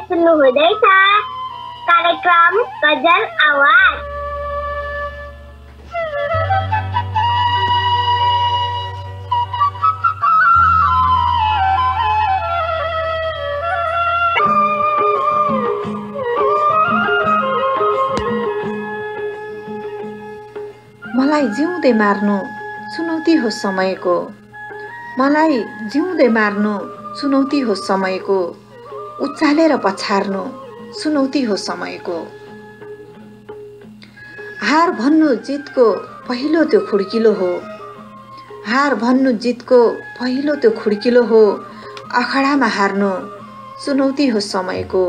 सुन्नु हुँदैछ कार्यक्रम गजल आवाज। मलाई जिउँदै मार्नु चुनौती हो समयको, मलाई जिउँदै मार्नु चुनौती हो समयको, उचालेर पछार्नु चुनौती हो समयको। हार भन्नु जितको पहिलो त्यो खुड्किलो हो, हार भन्नु जितको पहिलो त्यो खुड्किलो हो, अखडामा हार्नु चुनौती हो समयको,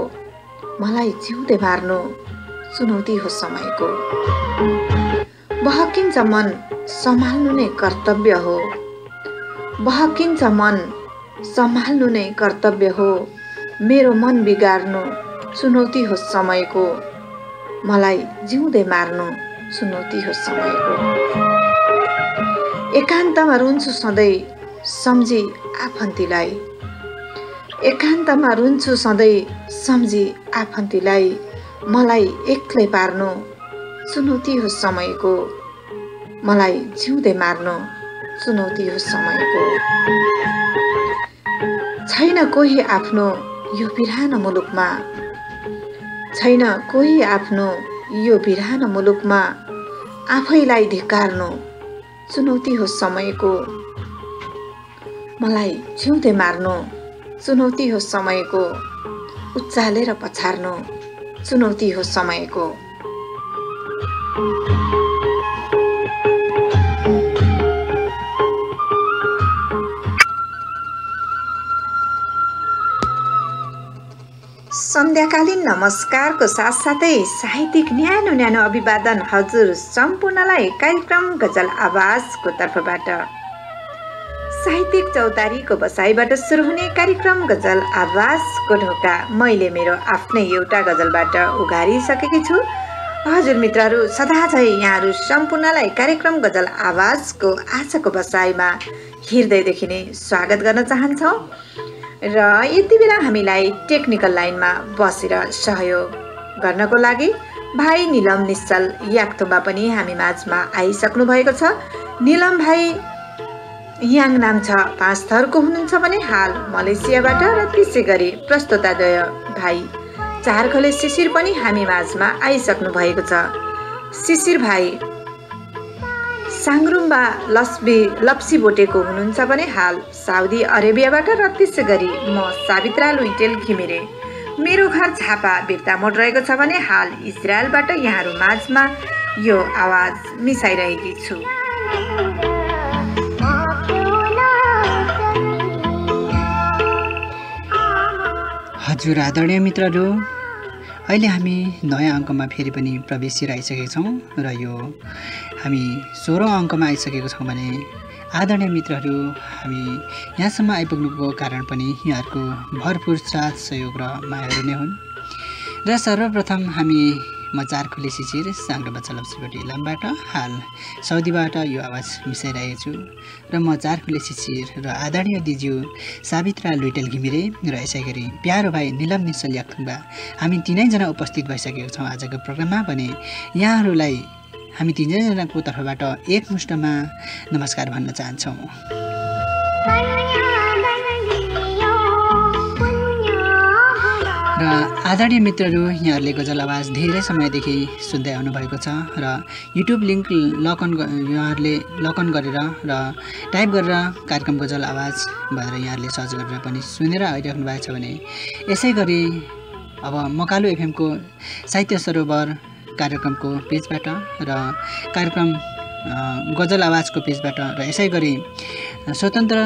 मलाई जिउँदै मार्नु चुनौती हो समयको। बहकिन्छ मन सम्हाल्नु नै कर्तव्य हो, बहकिन्छ मन सम्हाल्नु नै कर्तव्य हो, मेरो मन बिगार्नु चुनौती हो समयको, मलाई जिउँदै मार्नु चुनौती हो समयको। एकान्तमा रुन्छु सधैँ सम्झी आफन्तीलाई, एकान्तमा रुन्छु सधैँ सम्झी आफन्तीलाई, मलाई एक्लै पार्नु चुनौती हो समयको, मलाई जिउँदै मार्नु चुनौती हो समयको। छैन कोही आफ्नो यो बिरानो मुलुकमा, छैन कोही आफ्नो यो बिरानो मुलुकमा, आफैलाई धिक्कार्नु चुनौती हो समयको, मलाई जिउँदै मार्नु चुनौती हो समयको, उचालेर पछार्नु चुनौती हो समयको। सन्ध्याकालीन नमस्कारको साथसाथै साहित्यिक न्यानो न्यानो अभिवादन हजुर सम्पूर्णलाई कार्यक्रम गजल आवाजको तर्फबाट। साहित्यिक चौतारीको बसाइबाट सुरु हुने कार्यक्रम गजल आवाजको ढोका मैले मेरो आफ्नै एउटा गजलबाट उघारिसकेकी छु। हजुर मित्रहरू, सदाझै यहाँहरू सम्पूर्णलाई कार्यक्रम गजल आवाजको आजको बसाइमा हृदयदेखि नै स्वागत गर्न चाहन्छौँ र यति बेला हामीलाई टेक्निकल लाइनमा बसेर सहयोग गर्नको लागि भाइ निलम निश्चल याक्थुम्बा पनि हामी माझमा आइसक्नु भएको छ। निलम भाइ याङ नाम छ 5 थरको हुनुहुन्छ भने हाल मलेसियाबाट, र त्यसै गरी प्रस्तुताद्वय भाइ 4 खले शिशिर पनि हामी माझमा आइसक्नु भएको छ। शिशिर भाइ साङरुम्बा लप्सी बोटेको हुनुहुन्छ भने हाल साउदी अरेबियाबाट, र त्यसै गरी म सावित्रा लुइटेल घिमिरे मेरो घर झापा बिर्तामोड रहेको छ भने हाल इजरायलबाट यहाँहरू माझमा यो आवाज मिसाइरहेकी छु। हजुर आदरणीय मित्रहरू, अहिले हामी नयाँ अङ्कमा फेरि पनि प्रवेशिरहेका छौँ र यो हामी 16औं अङ्कमा आइसकेको छौँ भने आदरणीय मित्रहरू, हामी यहाँसम्म आइपुग्नुको कारण पनि यहाँहरूको भरपुर साथ सहयोग र मायाहरू नै हुन्। र सर्वप्रथम म 4 खुले शिशिर साङ्ग्रो बच्चा लप्सीबाट इलामबाट हाल साउदीबाट यो आवाज मिसाइरहेको छु, र म 4 खुले शिशिर र आदरणीय दिज्यू सावित्रा लुइटेल घिमिरे र यसै गरी प्यारो भाइ निलम निश्चल याक्थुम्बा हामी तीनैजना उपस्थित भइसकेको छौँ आजको प्रोग्राममा भने यहाँहरूलाई हामी तीनैजनाको तर्फबाट एकमुष्टमा नमस्कार भन्न चाहन्छौँ। र आदरणीय मित्रहरू, यहाँहरूले गजल आवाज धेरै समयदेखि सुन्दै आउनुभएको छ र युट्युब लिङ्क यहाँहरूले लगअन गरेर र टाइप गरेर कार्यक्रम गजल आवाज भनेर यहाँहरूले सर्च गरेर पनि सुनेर आइराख्नु भएको छ भने यसै गरी अब मकालु एफएमको साहित्य सरोवर कार्यक्रमको पेजबाट र कार्यक्रम गजल आवाजको पेजबाट र यसै गरी स्वतन्त्र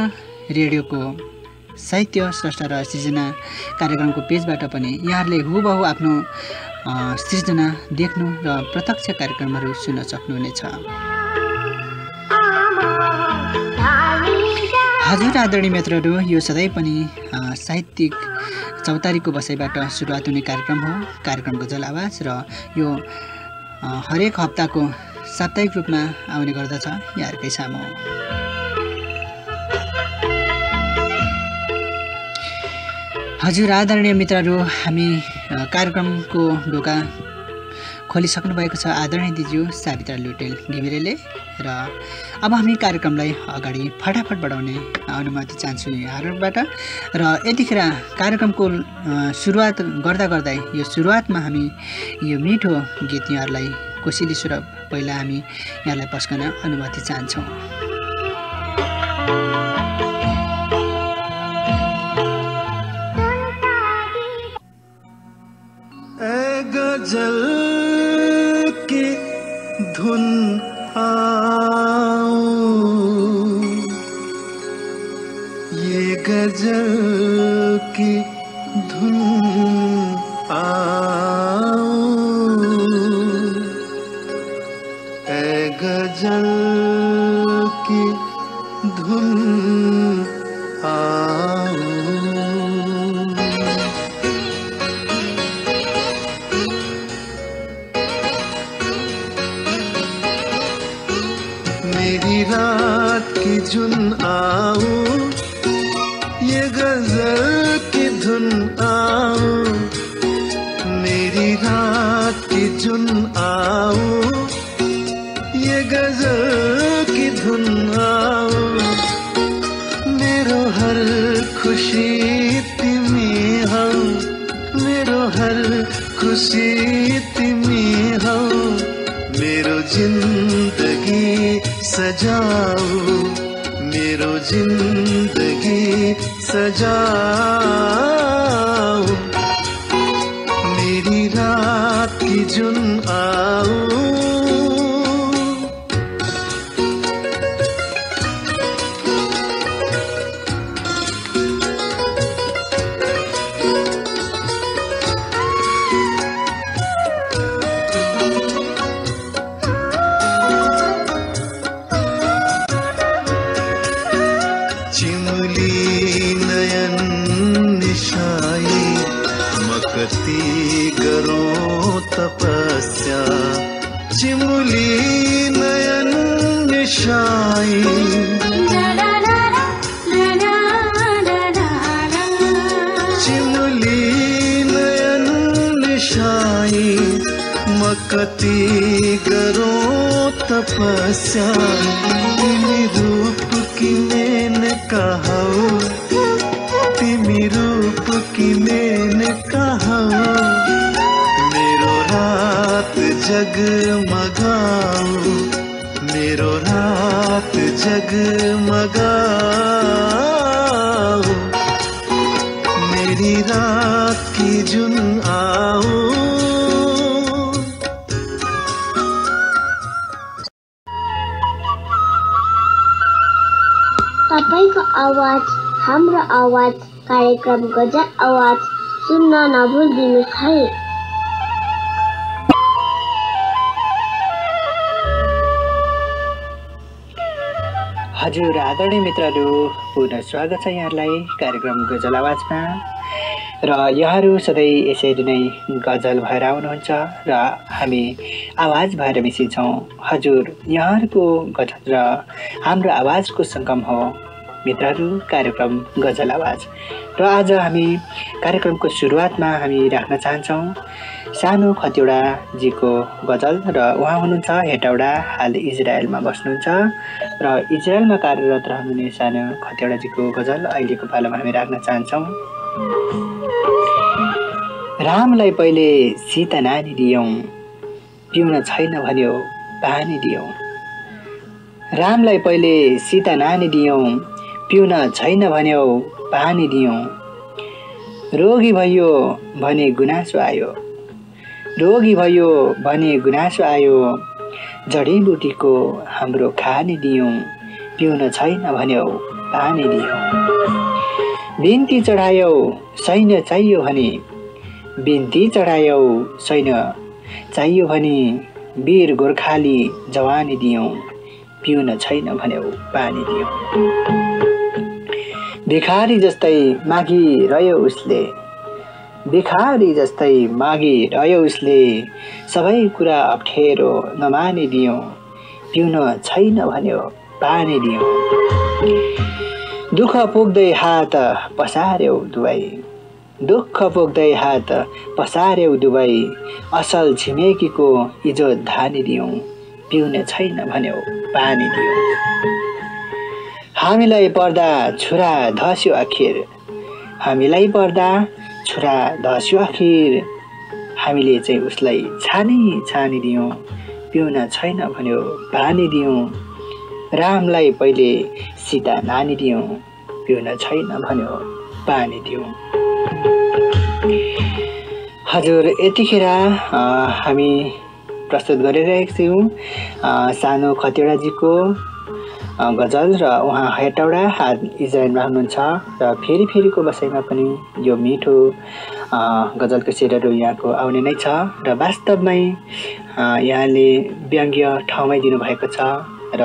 रेडियोको साहित्य स्रष्टा र सृजना कार्यक्रमको पेजबाट पनि यहाँहरूले हुबहु आफ्नो सृजना देख्नु र प्रत्यक्ष कार्यक्रमहरू सुन्न सक्नुहुनेछ। हजुर आदरणीय मित्रहरू, यो सधैँ पनि साहित्यिक चौतारीको बसाइबाट सुरुवात हुने कार्यक्रम हो, कार्यक्रम गजल आवाज, र यो हरेक हप्ताको साप्ताहिक रूपमा आउने गर्दछ यहाँहरूकै सामु। हजुर आदरणीय मित्रहरू, हामी कार्यक्रमको ढोका खोलिसक्नु भएको छ आदरणीय दिज्यू सावित्रा लुटेल घिमिरेले। र अब हामी कार्यक्रमलाई अगाडि फटाफट बढाउने अनुमति चाहन्छु यहाँहरूबाट। र यतिखेर कार्यक्रमको सुरुवात गर्दा गर्दै यो सुरुवातमा हामी यो मिठो गीत यहाँहरूलाई कोसेली सुर पहिला हामी यहाँलाई पस्कन अनुमति चाहन्छौँ। गजल की धुन आओ, ये गजल की धुन आओ, ए गजल की धुन आओ। मेरी रात की जुन आओ, ये गजल की धुन आओ, मेरी रात की जुन आओ, ये गजल की धुन आओ। मेरो हर खुशी तिमी हौ, मेरो हर खुशी तिमी हौ, मेरो जिंदगी सजाओ, मेरो जिंदगी सजाओ। मेरी रात की जुन आओ। तपस्या चिमुली नयन निशाई, चिमुली नयन निशाई, मकती करो तपस्या। तिमी रूप की मैंने कहा, तिमी रूप की मैंने कहा, रात जगमगाओ, मेरो रात जगमगाओ। मेरी रात की जुन आओ। तपाईको आवाज हाम्रो आवाज कार्यक्रम गजल आवाज सुन्न नभुल्दिनुस् है। हजुर आदरणीय मित्रहरू, पुनः स्वागत छ यहाँलाई कार्यक्रम गजल आवाजमा। र यहाँहरू सधैँ यसरी नै गजल भएर आउनुहुन्छ र हामी आवाज भएर मिसिन्छौँ। हजुर यहाँहरूको गजल र हाम्रो आवाजको सङ्गम हो मित्रहरू कार्यक्रम गजल आवाज। र आज हामी कार्यक्रमको सुरुवातमा हामी राख्न चाहन्छौँ सानो खतिवडाजीको गजल। र उहाँ हुनुहुन्छ हेटौडा, हाल इजरायलमा बस्नुहुन्छ र इजरायलमा कार्यरत रहनुहुने सानो खतिवडाजीको गजल अहिलेको पालोमा हामी राख्न चाहन्छौँ। रामलाई पहिले सीता नानी दियौँ, पिउन छैन भन्यो पानी दियौँ। रामलाई पहिले सीता नानी दियौँ, पिउन छैन भन्यो पानी दियौँ। रोगी भयो भने गुनासो आयो, रोगी भयो भने गुनासो आयो। जडीबुटीको हाम्रो खानी दियौँ, पिउन छैन भन्यो पानी दियौँ। बिन्ती चढायौ सैन्य चाहियो भने, बिन्ती चढायौ सैन्य चाहियो भने। वीर गोर्खाली जवानी दियौँ, पिउन छैन भन्यो पानी दियौँ। भिखारी जस्तै मागी रह्यो उसले, भिखारी जस्तै मागी रह्यो उसले। सबै कुरा अप्ठ्यारो नमानी दियौँ, पिउन छैन भन्यो पानी दियौँ। दुःख पुग्दै हात पसार्यौ दुवै, दुःख पोख्दै हात पसार्यौ दुवै असल छिमेकीको इज्जत धानिदियौँ पिउने छैन भन्यौ पानी दियौँ हामीलाई पर्दा छुरा धस्यो आखिर हामीलाई पर्दा छुरा धस्यो आखिर हामीले चाहिँ उसलाई छानिदियौँ पिउन छैन भन्यो पानी दियौँ रामलाई पहिले सीता नानी दियौँ पिउन छैन भन्यो पानी दियौँ। हजुर यतिखेर हामी प्रस्तुत गरिरहेको छौँ सानो खतिवडाजीको गजल र उहाँ हेटौडा हात इजरायलमा हुनुहुन्छ र फेरिको बसाइमा पनि यो मिठो गजलको शेरहरू यहाँको आउने नै छ र वास्तवमै यहाँले व्यङ्ग्य ठाउँमै दिनुभएको छ र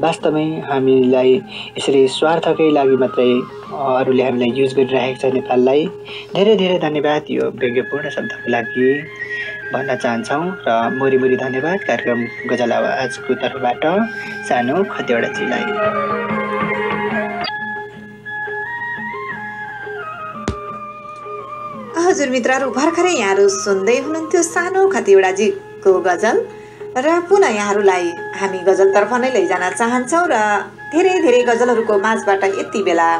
वास्तवमै हामीलाई यसरी स्वार्थकै लागि मात्रै अरूले हामीलाई युज गरिरहेको छ नेपाललाई धेरै धेरै धन्यवाद यो व्यङ्ग्यपूर्ण शब्दको लागि भन्न चाहन्छौँ र मुरी धन्यवाद कार्यक्रम गजल आवाजको तर्फबाट सानो खतिवडाजीलाई। हजुर मित्रहरू भर्खरै यहाँहरू सुन्दै हुनुहुन्थ्यो सानो खतिवडाजीको गजल र पुनः यहाँहरूलाई हामी गजलतर्फ नै लैजान चाहन्छौँ र धेरै गजलहरूको माझबाट यति बेला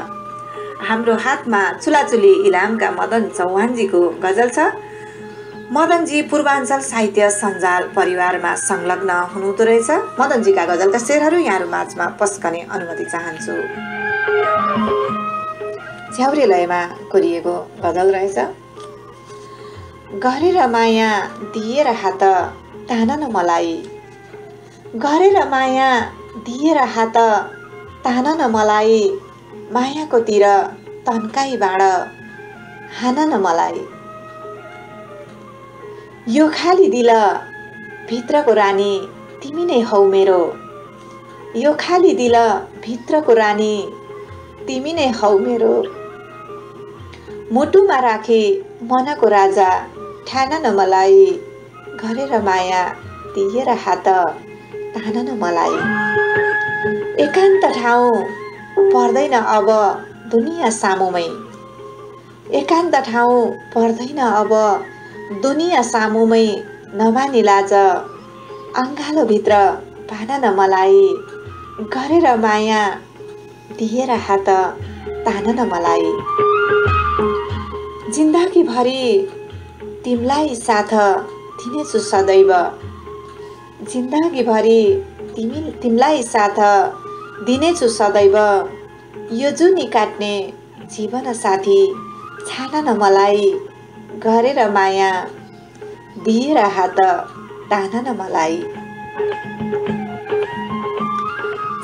हाम्रो हातमा चुलाचुली इलामका मदन चौहानजीको गजल छ। मदनजी पूर्वाञ्चल साहित्य सञ्जाल परिवारमा संलग्न हुनुहुँदो रहेछ। मदनजीका गजलका शेरहरू यहाँहरू माझमा पस्कने अनुमति चाहन्छु। झ्याउरे लयमा कोरिएको गजल रहेछ। गरेर माया दिएर हात तान न मलाई गरेर माया दिएर हात तान न मलाई मायाको तिर तन्काई बाण हान न मलाई यो खाली दिल भित्रको रानी तिमी नै हौ मेरो यो खाली दिल भित्रको रानी तिमी नै हौ मेरो मुटुमा राखे मनको राजा ठान न मलाई गरेर माया दिएर हात तान न मलाई एकान्त ठाउँ पर्दैन अब दुनिया सामुमै एकान्त ठाउँ पर्दैन अब दुनिया सामुमै नमानी लाज अङ्गालोभित्र पान न मलाई गरेर माया दिएर हात तान न मलाई जिन्दगीभरि तिमीलाई साथ दिनेछु सदैव जिन्दगीभरि तिमीलाई साथ दिनेछु सदैव यो जुनी काट्ने जीवन साथी छान न मलाई गरेर माया दिएर हात तान न मलाई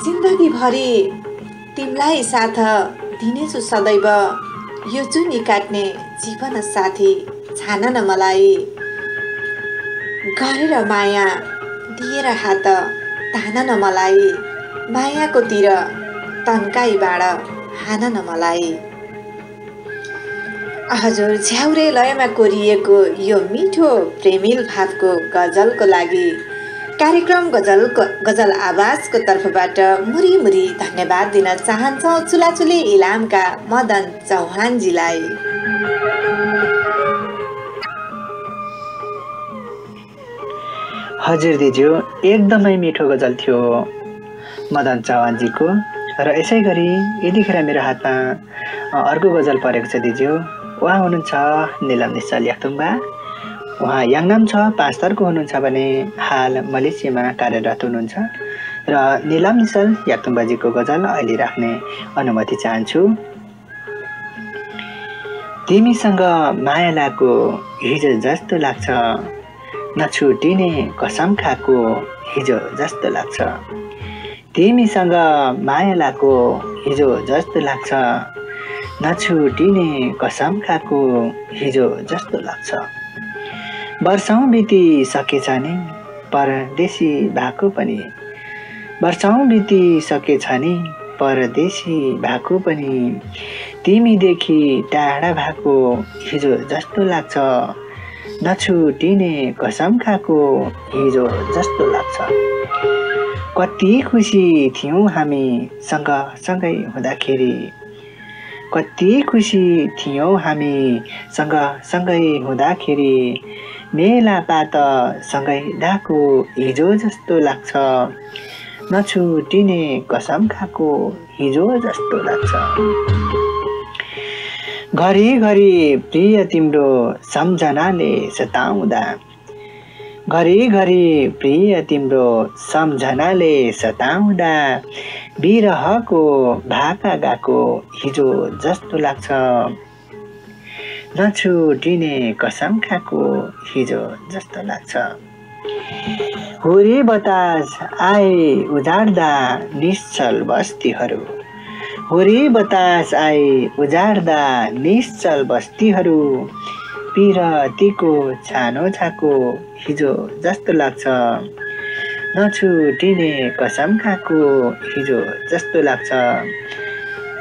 जिन्दगीभरि तिमीलाई साथ दिनेछु सदैव यो जुनी काट्ने जीवन साथी छान न मलाई गरेर माया दिएर हात तान न मलाई मायाको तिर तन्काई बाण हान न मलाई। हजुर झ्याउरे लयमा कोरिएको यो मिठो प्रेमिल भावको गजलको लागि कार्यक्रम गजल आवाजको तर्फबाट मुरी धन्यवाद दिन चाहन्छौँ चुलाचुली इलामका मदन चौहानजीलाई। हजुर दिजु एकदमै मिठो गजल थियो मदन चौहानजीको र यसै गरी यतिखेर मेरो हातमा अर्को गजल परेको छ दिजु। उहाँ हुनुहुन्छ निलम निश्चल याक्थुङबा। उहाँ याङनाम 5 थरको हुनुहुन्छ भने हाल मलेसियामा कार्यरत हुनुहुन्छ र निलम निश्चल याक्थुङबाजीको गजल अहिले राख्ने अनुमति चाहन्छु। तिमीसँग माया लागेको हिजो जस्तो लाग्छ नछुटिने कसम खाएको हिजो जस्तो लाग्छ तिमीसँग माया लागेको हिजो जस्तो लाग्छ नछुटिने कसम खाएको हिजो जस्तो लाग्छ वर्षौं बितिसकेछ नि परदेशी भएको पनि वर्षौं बितिसकेछ नि परदेशी भएको पनि तिमीदेखि टाढा भएको हिजो जस्तो लाग्छ नछुटिने कसम खाएको हिजो जस्तो लाग्छ कति खुसी थियौं हामी सँगसँगै हुँदाखेरि कति खुसी थियौँ हामी सँगै हुँदाखेरि मेला पात सँगै डाको हिजो जस्तो लाग्छ नछुटिने कसम खाएको हिजो जस्तो लाग्छ घरिघरि प्रिय तिम्रो सम्झनाले सताउँदा घरिघरि प्रिय तिम्रो सम्झनाले सताउँदा बिरहको भाका गएको हिजो जस्तो लाग्छ नछुटिने कसम खाएको हिजो जस्तो लाग्छ हुरी बतास आए उजाड्दा निश्चल बस्तीहरू हुरी बतास आए उजाड्दा निश्चल बस्तीहरू पिरतीको छानो छाको हिजो जस्तो लाग्छ नछुटिने कसम खाएको हिजो जस्तो लाग्छ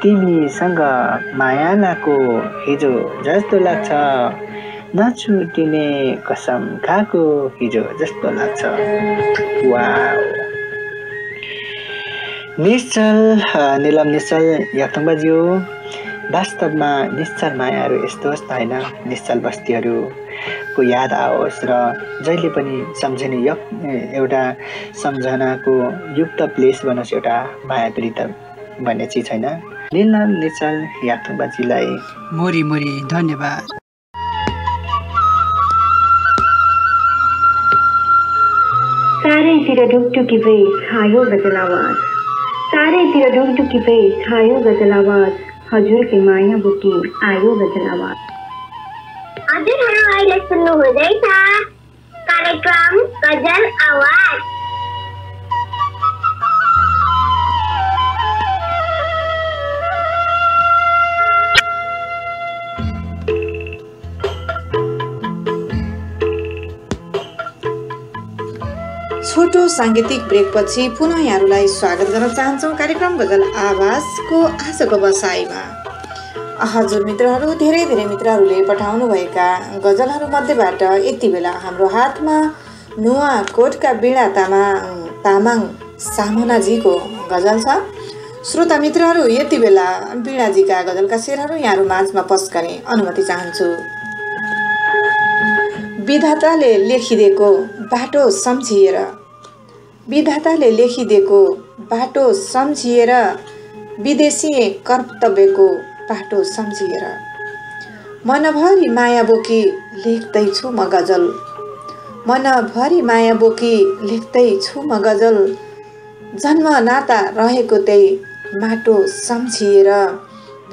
तिमीसँग माया लाको हिजो जस्तो लाग्छ नछुटिने कसम खाएको हिजो जस्तो लाग्छ वाउ निश्चल निलम निश्चल याक्थुङबाज्यू वास्तवमा निश्चल मायाहरू यस्तो होस् त होइन निश्चल बस्तीहरूको याद आओस् र जहिले पनि सम्झने एउटा सम्झनाको युक्त प्लेस बनोस् एउटा माया पीडित भन्ने चिज छैन निलम निश्चल याक्थुङबाजीलाई मोरी मोरी धन्यवाद चारैतिर ढुकढुकी भेष खायो गजल आवाज चारैतिर ढुकढुकी भेष खायो गजल आवाज हजुरकै माया बोकी आयो गजल आवाज हजुरहरू अहिले सुन्नु हुँदैछ कार्यक्रम गजल आवाज छोटो साङ्गीतिक ब्रेकपछि पुनः यहाँहरूलाई स्वागत गर्न चाहन्छौँ कार्यक्रम गजल आवाजको आजको बसाइमा हजुर मित्रहरू धेरै मित्रहरूले पठाउनुभएका गजलहरूमध्येबाट यति बेला हाम्रो हातमा नुवाकोटका वीणा तामाङ सामुनाजीको गजल छ श्रोता मित्रहरू यति बेला वीणाजीका गजलका शेरहरू यहाँहरू माझमा पस्कने अनुमति चाहन्छु विधाताले लेखिदिएको बाटो सम्झिएर विधाताले लेखिदिएको बाटो सम्झिएर विदेशी कर्तव्यको बाटो सम्झिएर मनभरि माया बोकी लेख्दैछु म गजल मनभरि माया बोकी लेख्दैछु म गजल जन्म नाता रहेको त्यही माटो सम्झिएर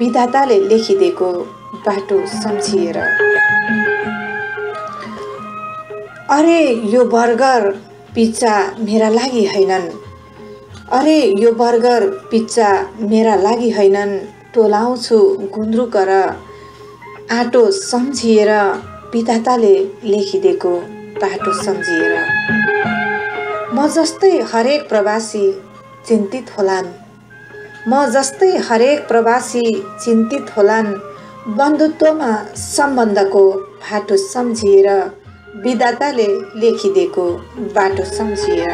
विधाताले लेखिदिएको बाटो सम्झिएर अरे यो बर्गर पिज्जा मेरा लागि हैनन् अरे यो बर्गर पिज्जा मेरा लागि हैनन् टोलाउँछु गुन्द्रुक र आटो सम्झिएर विधाताले लेखिदिएको बाटो सम्झिएर म जस्तै हरेक प्रवासी चिन्तित होलान् म जस्तै हरेक प्रवासी चिन्तित होलान् बन्धुत्वमा सम्बन्धको बाटो सम्झिएर विधाताले लेखिदिएको बाटो सम्झिएर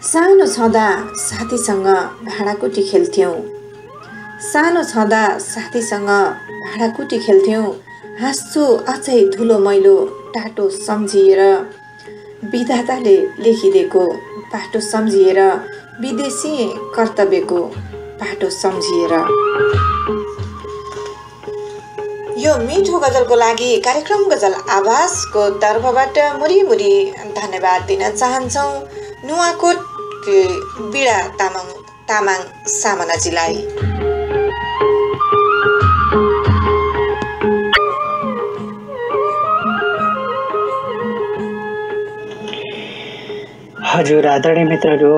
सानो छँदा साथीसँग भाँडाकुटी खेल्थ्यौँ सानो छँदा साथीसँग भाँडाकुटी खेल्थ्यौँ हाँस्छु अझै धुलो मैलो टाटो सम्झिएर विधाताले लेखिदिएको बाटो सम्झिएर विदेशी कर्तव्यको बाटो सम्झिएर यो मिठो गजलको लागि कार्यक्रम गजल आवाजको तर्फबाट मुरी मुरी धन्यवाद दिन चाहन्छौँ नुवाकोट वीणा तामाङ सामनाजीलाई हजुर आदरणीय मित्रहरू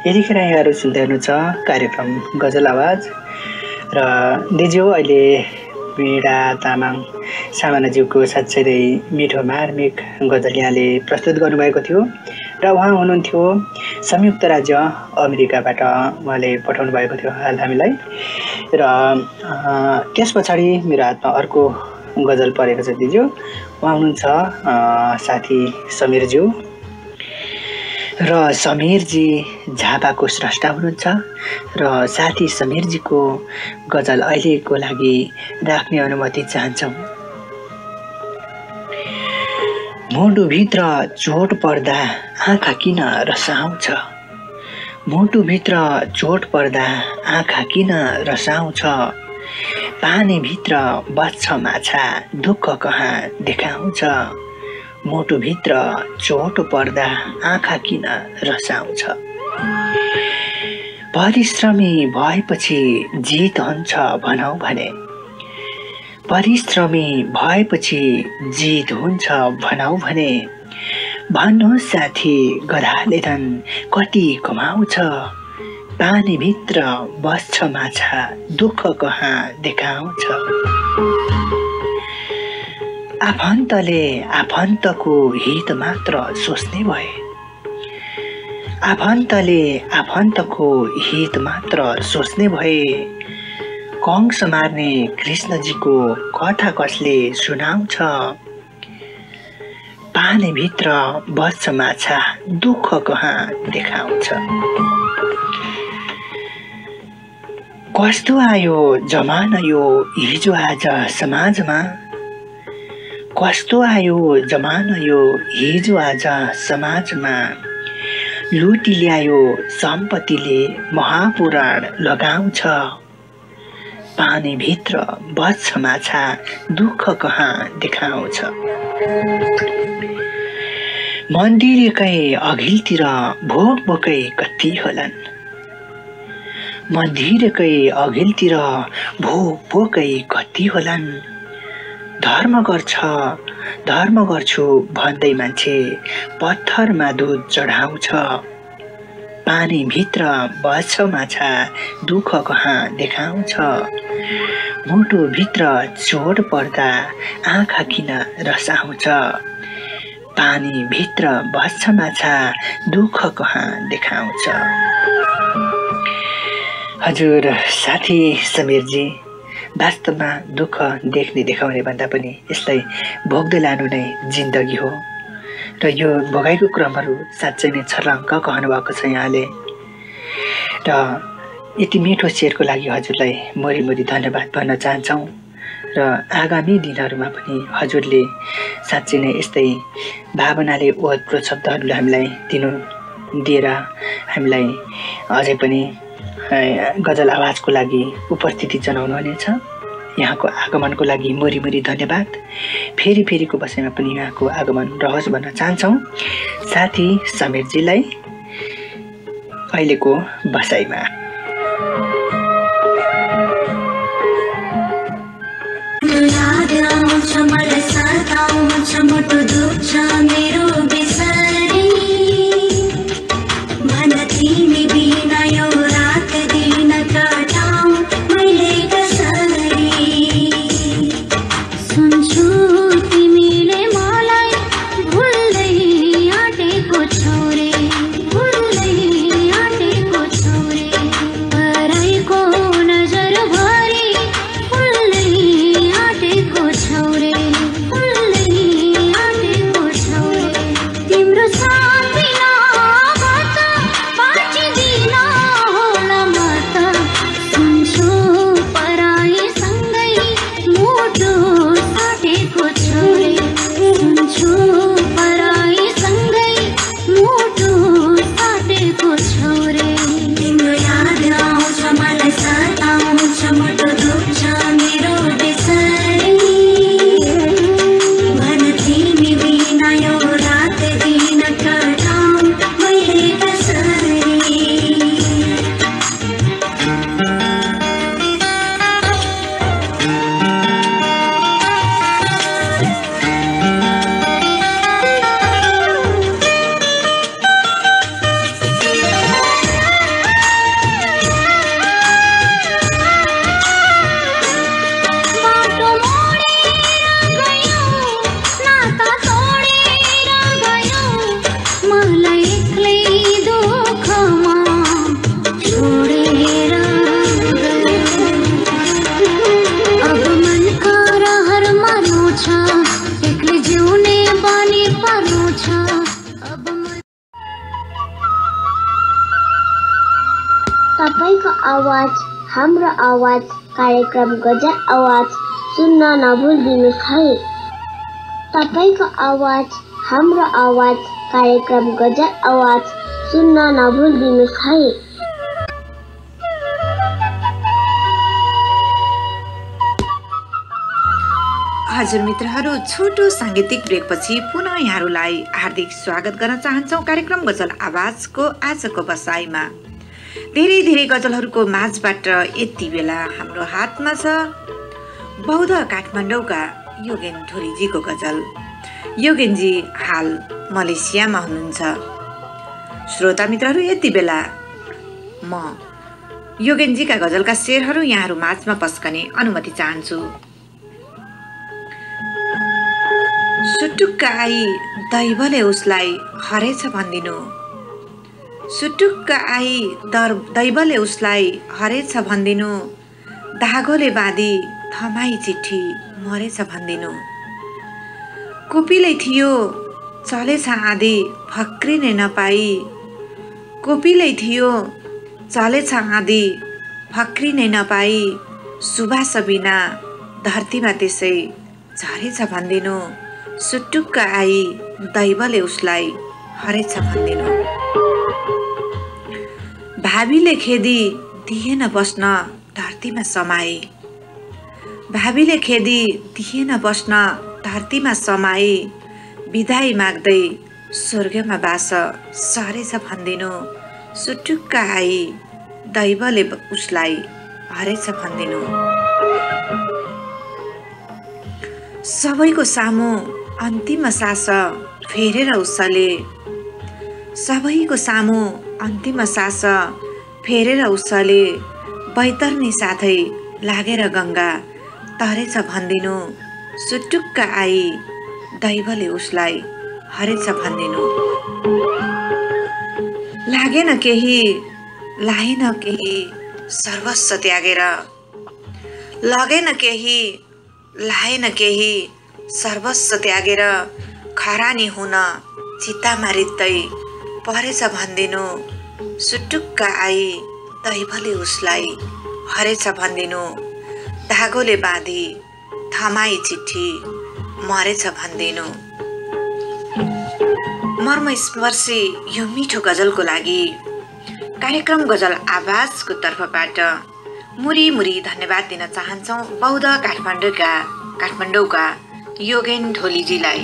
यतिखेर यहाँहरू सुन्दै हुनुहुन्छ कार्यक्रम गजल आवाज र दिज्यू अहिले वीणा तामाङ सामनाज्यूको साँच्चै मिठो मार्मिक गजल यहाँले प्रस्तुत गर्नुभएको थियो र उहाँ हुनुहुन्थ्यो संयुक्त राज्य अमेरिकाबाट उहाँले पठाउनु भएको थियो हाल हामीलाई र त्यस पछाडि मेरो हातमा अर्को गजल परेको छ दिज्यू उहाँ हुनुहुन्छ साथी समीरज्यू र समीरजी झापाको स्रष्टा हुनुहुन्छ र साथी समीरजीको गजल अहिलेको लागि राख्ने अनुमति चाहन्छौँ। मुटुभित्र चोट पर्दा आँखा किन रसाउँछ, मुटुभित्र चोट पर्दा आँखा किन रसाउँछ, पानीभित्र बस्छ माछा दुःख कहाँ देखाउँछ, मुटुभित्र चोट पर्दा आँखा किन रसाउँछ। परिश्रमी भएपछि जित हुन्छ भनौँ भने, परिश्रमी भएपछि जित हुन्छ भनौँ भने, भन्नुहोस् साथी गधाले धन कति कमाउँछ, पानीभित्र बस्छ माछा दुःख कहाँ देखाउँछ। आफन्तले आफन्तको हित मात्र सोच्ने भए, आफन्तले आफन्तको हित मात्र सोच्ने भए, कंस मार्ने कृष्णजीको कथा कसले सुनाउँछ, पानीभित्र बस्छ माछा दुःख कहाँ देखाउँछ। कस्तो आयो जमाना यो हिजो आज समाजमा, कस्तो आयो जमाना यो हिजो आज समाजमा, लुटी ल्यायो सम्पत्तिले महापुराण लगाउँछ, पानीभित्र बस्छ माछा दुःख कहाँ देखाउँछ। मन्दिरकै अघिल्तिर भोक भोकै कति होलान्, मन्दिरकै अघिल्तिर भोक भोकै कति होलान्, धर्म गर्छु भन्दै मान्छे पत्थरमा दुध चढाउँछ, पानीभित्र बस्छ माछा दुःख कहाँ देखाउँछ, मुटुभित्र चोट पर्दा आँखा किन रसाउँछ, पानीभित्र बस्छ माछा दुःख कहाँ देखाउँछ। हजुर साथी समीरजी, वास्तवमा दुःख देख्ने देखाउने भन्दा पनि यसलाई भोग्दै लानु नै जिन्दगी हो र यो भोगाइको क्रमहरू साँच्चै नै छर्लङ्क कहनुभएको छ यहाँले र यति मिठो शेरको लागि हजुरलाई मोरी मोरी धन्यवाद भन्न चाहन्छौँ र आगामी दिनहरूमा पनि हजुरले साँच्चै नै यस्तै भावनाले ओतप्रोत शब्दहरूले हामीलाई दिएर हामीलाई अझै पनि गजल आवाजको लागि उपस्थिति जनाउनुहुनेछ। यहाँको आगमनको लागि मोरी मोरी धन्यवाद। फेरि फेरिको बसाइमा पनि यहाँको आगमन रहोस् भन्न चाहन्छौँ साथी समीरजीलाई अहिलेको बसाइमा। छोरे आवाज हाम्रो आवाज कार्यक्रम गजल आवाज सुन्न नभुल्दिनुस् है। तपाईको आवाज हाम्रो आवाज कार्यक्रम गजल आवाज सुन्न नभुल्दिनुस् है। हजुर मित्रहरू, छोटो साङ्गीतिक ब्रेकपछि पुनः यहाँहरूलाई हार्दिक स्वागत गर्न चाहन्छौँ कार्यक्रम गजल आवाजको आजको बसाइमा। धेरै धेरै गजलहरूको माझबाट यति बेला हाम्रो हातमा छ बौद्ध काठमाडौँका योगेन ढोलीजीको गजल। योगेनजी हाल मलेसियामा हुनुहुन्छ। श्रोता मित्रहरू, यति बेला म योगेनजीका गजलका शेरहरू यहाँहरू माझमा पस्कने अनुमति चाहन्छु। सुटुक्क आई दैवले उसलाई हरेछ भनिदिनु, सुटुक्क आई दैवले उसलाई हरेछ भनिदिनु, धागोले बाँधी थमाई चिठी मरेछ भनिदिनु। कोपिलै थियो चलेछ आँधी फक्रिने नपाई, कोपिलै थियो चलेछ आँधी फक्रिने नपाई, सुबास बिना धरतीमा त्यसै झरेछ भनिदिनु, सुटुक्क आई दैवले उसलाई हरेछ भनिदिनु। भावीले खेदी दिएन बस्न धरतीमा समाए, भावीले खेदी दिएन बस्न धरतीमा समाए, बिदाई माग्दै स्वर्गमा बास सरेछ भनिदिनु, सुटुक्क आई दैवले उसलाई हरेछ भनिदिनु। सबैको सामु अन्तिम सास फेरेर उसले, सबैको सामु अन्तिम सास फेरेर उसले, बैतरनी साथै लागेर गङ्गा तरेछ भनिदिनु, सुटुक्क आई दैवले उसलाई हरेछ भनिदिनु। लागेन केही लाएन केही सर्वस्व त्यागेर, लगेन केही लाएन केही सर्वस्व त्यागेर, खरानी हुन चित्तामा रित्तै परेछ भनिदिनु, सुटुक्क आई दैवले उसलाई हरेछ भनिदिनु, धागोले बाँधी थमाई चिठी मरेछ भनिदिनु। मर्मस्पर्शी यो मिठो गजलको लागि कार्यक्रम गजल आवाजको तर्फबाट मुरी मुरी धन्यवाद दिन चाहन्छौँ बौद्ध काठमाडौँका योगेन ढोलीजीलाई।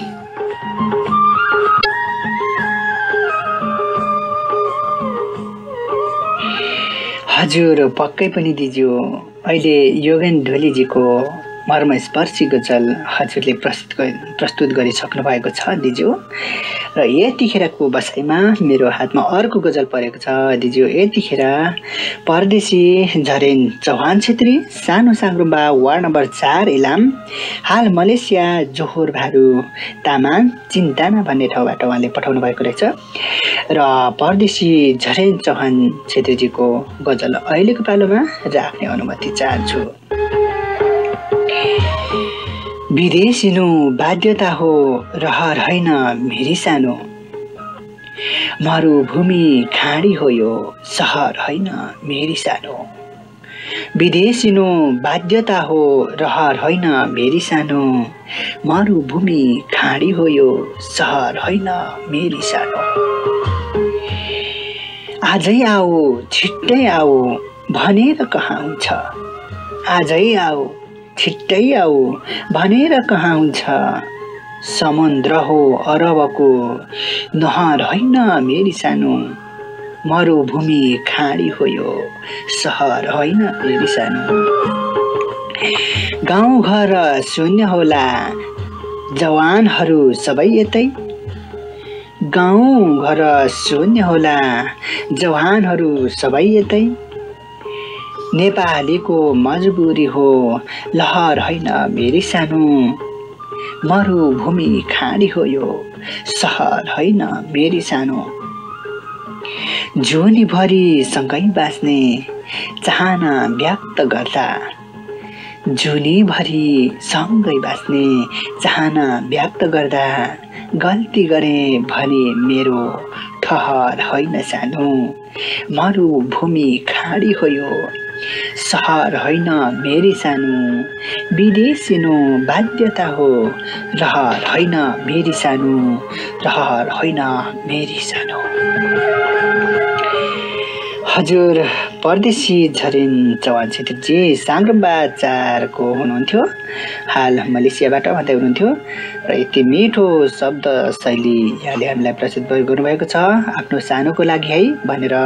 हजुर, पक्कै पनि दिज्यू, अहिले योगेन ढोलीजीको मर्मस्पर्शी गजल हजुरले प्रस्तुत गरिसक्नु भएको छ दिज्यू। र यतिखेरको बसाइमा मेरो हातमा अर्को गजल परेको छ दिज्यू। यतिखेर परदेशी झरेन चौहान छेत्री, सानो साङ्ग्रुम्बा वार्ड नम्बर 4 इलाम, हाल मलेसिया जोहोर भारू तामाङ चिन्ताना भन्ने ठाउँबाट उहाँले पठाउनु भएको रहेछ। र परदेशी झरेन चौहान छेत्रीजीको गजल अहिलेको पालोमा राख्ने अनुमति चाहन्छु। विदेशिनु बाध्यता हो रहर होइन मेरी सानो, मरुभूमि खाडी हो यो सहर होइन मेरी सानो, विदेशिनु बाध्यता हो रहर होइन मेरी सानो, मरुभूमि खाडी हो यो सहर होइन मेरी सानो। आजै आऊ छिट्टै आऊ भनेर कहाँ हुन्छ, आजै आऊ छिट्टै आऊ भनेर कहाँ हुन्छ, समुद्र हो अरबको नहर होइन मेरी सानो, मरुभूमि खाडी हो यो सहर होइन मेरी सानो। गाउँ घर शून्य होला जवानहरू सबै यतै, गाउँ घर शून्य होला जवानहरू सबै यतै, नेपालीको मजबुरी हो लहर होइन मेरी सानो, मरुभूमि खाडी हो यो सहर होइन मेरी सानो। जोनीभरि सँगै बाँच्ने चाहना व्यक्त गर्दा, जुनीभरि सँगै बाँच्ने चाहना व्यक्त गर्दा, गल्ती गरे भने मेरो ठहर होइन सानो, मरुभूमि खाडी हो यो सहर होइन मेरी सानो विदेशिनु बाध्यता हो रहर होइन मेरी सानो रहर होइन मेरी सानो। हजुर परदेशी झरेन चौहान छेत्रीजी साङ्ग्रोम्बा 4 को हुनुहुन्थ्यो, हाल मलेसियाबाट भन्दै हुनुहुन्थ्यो र यति मिठो शब्द शैली यहाँले हामीलाई प्रस्तुत गर्नुभएको छ आफ्नो सानोको लागि है भनेर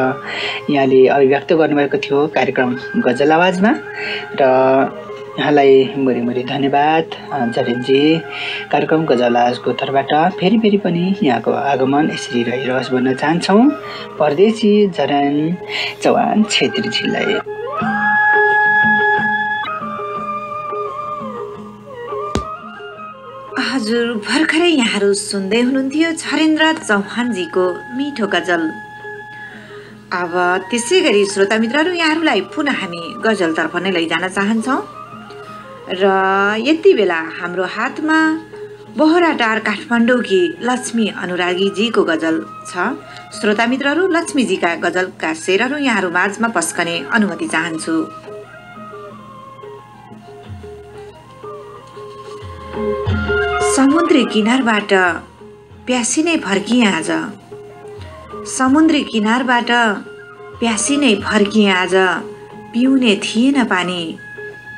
यहाँले अभिव्यक्त गर्नुभएको थियो कार्यक्रम गजल आवाजमा र यहाँलाई मुरी धन्यवाद झरेनजी। कार्यक्रम गजल आवाजको तर्फबाट फेरि पनि यहाँको आगमन यसरी रहिरहोस् भन्न चाहन्छौँ परदेशी झरेन चौहान छेत्रीजीलाई। हजुर भर्खरै यहाँहरू सुन्दै हुनुहुन्थ्यो झरेन्द्र चौहानजीको मिठो गजल। अब त्यसै गरी श्रोता मित्रहरू यहाँहरूलाई पुनः हामी गजलतर्फ नै लैजान चाहन्छौँ र यति बेला हाम्रो हातमा बोहराटार काठमाडौँकी लक्ष्मी अनुरागीजीको गजल छ। श्रोता मित्रहरू लक्ष्मीजीका गजलका शेरहरू यहाँहरू माझमा पस्कने अनुमति चाहन्छु। समुद्री किनारबाट प्यासी नै फर्किएँ आज, समुद्री किनारबाट प्यासी नै फर्किएँ आज, पिउने थिएन पानी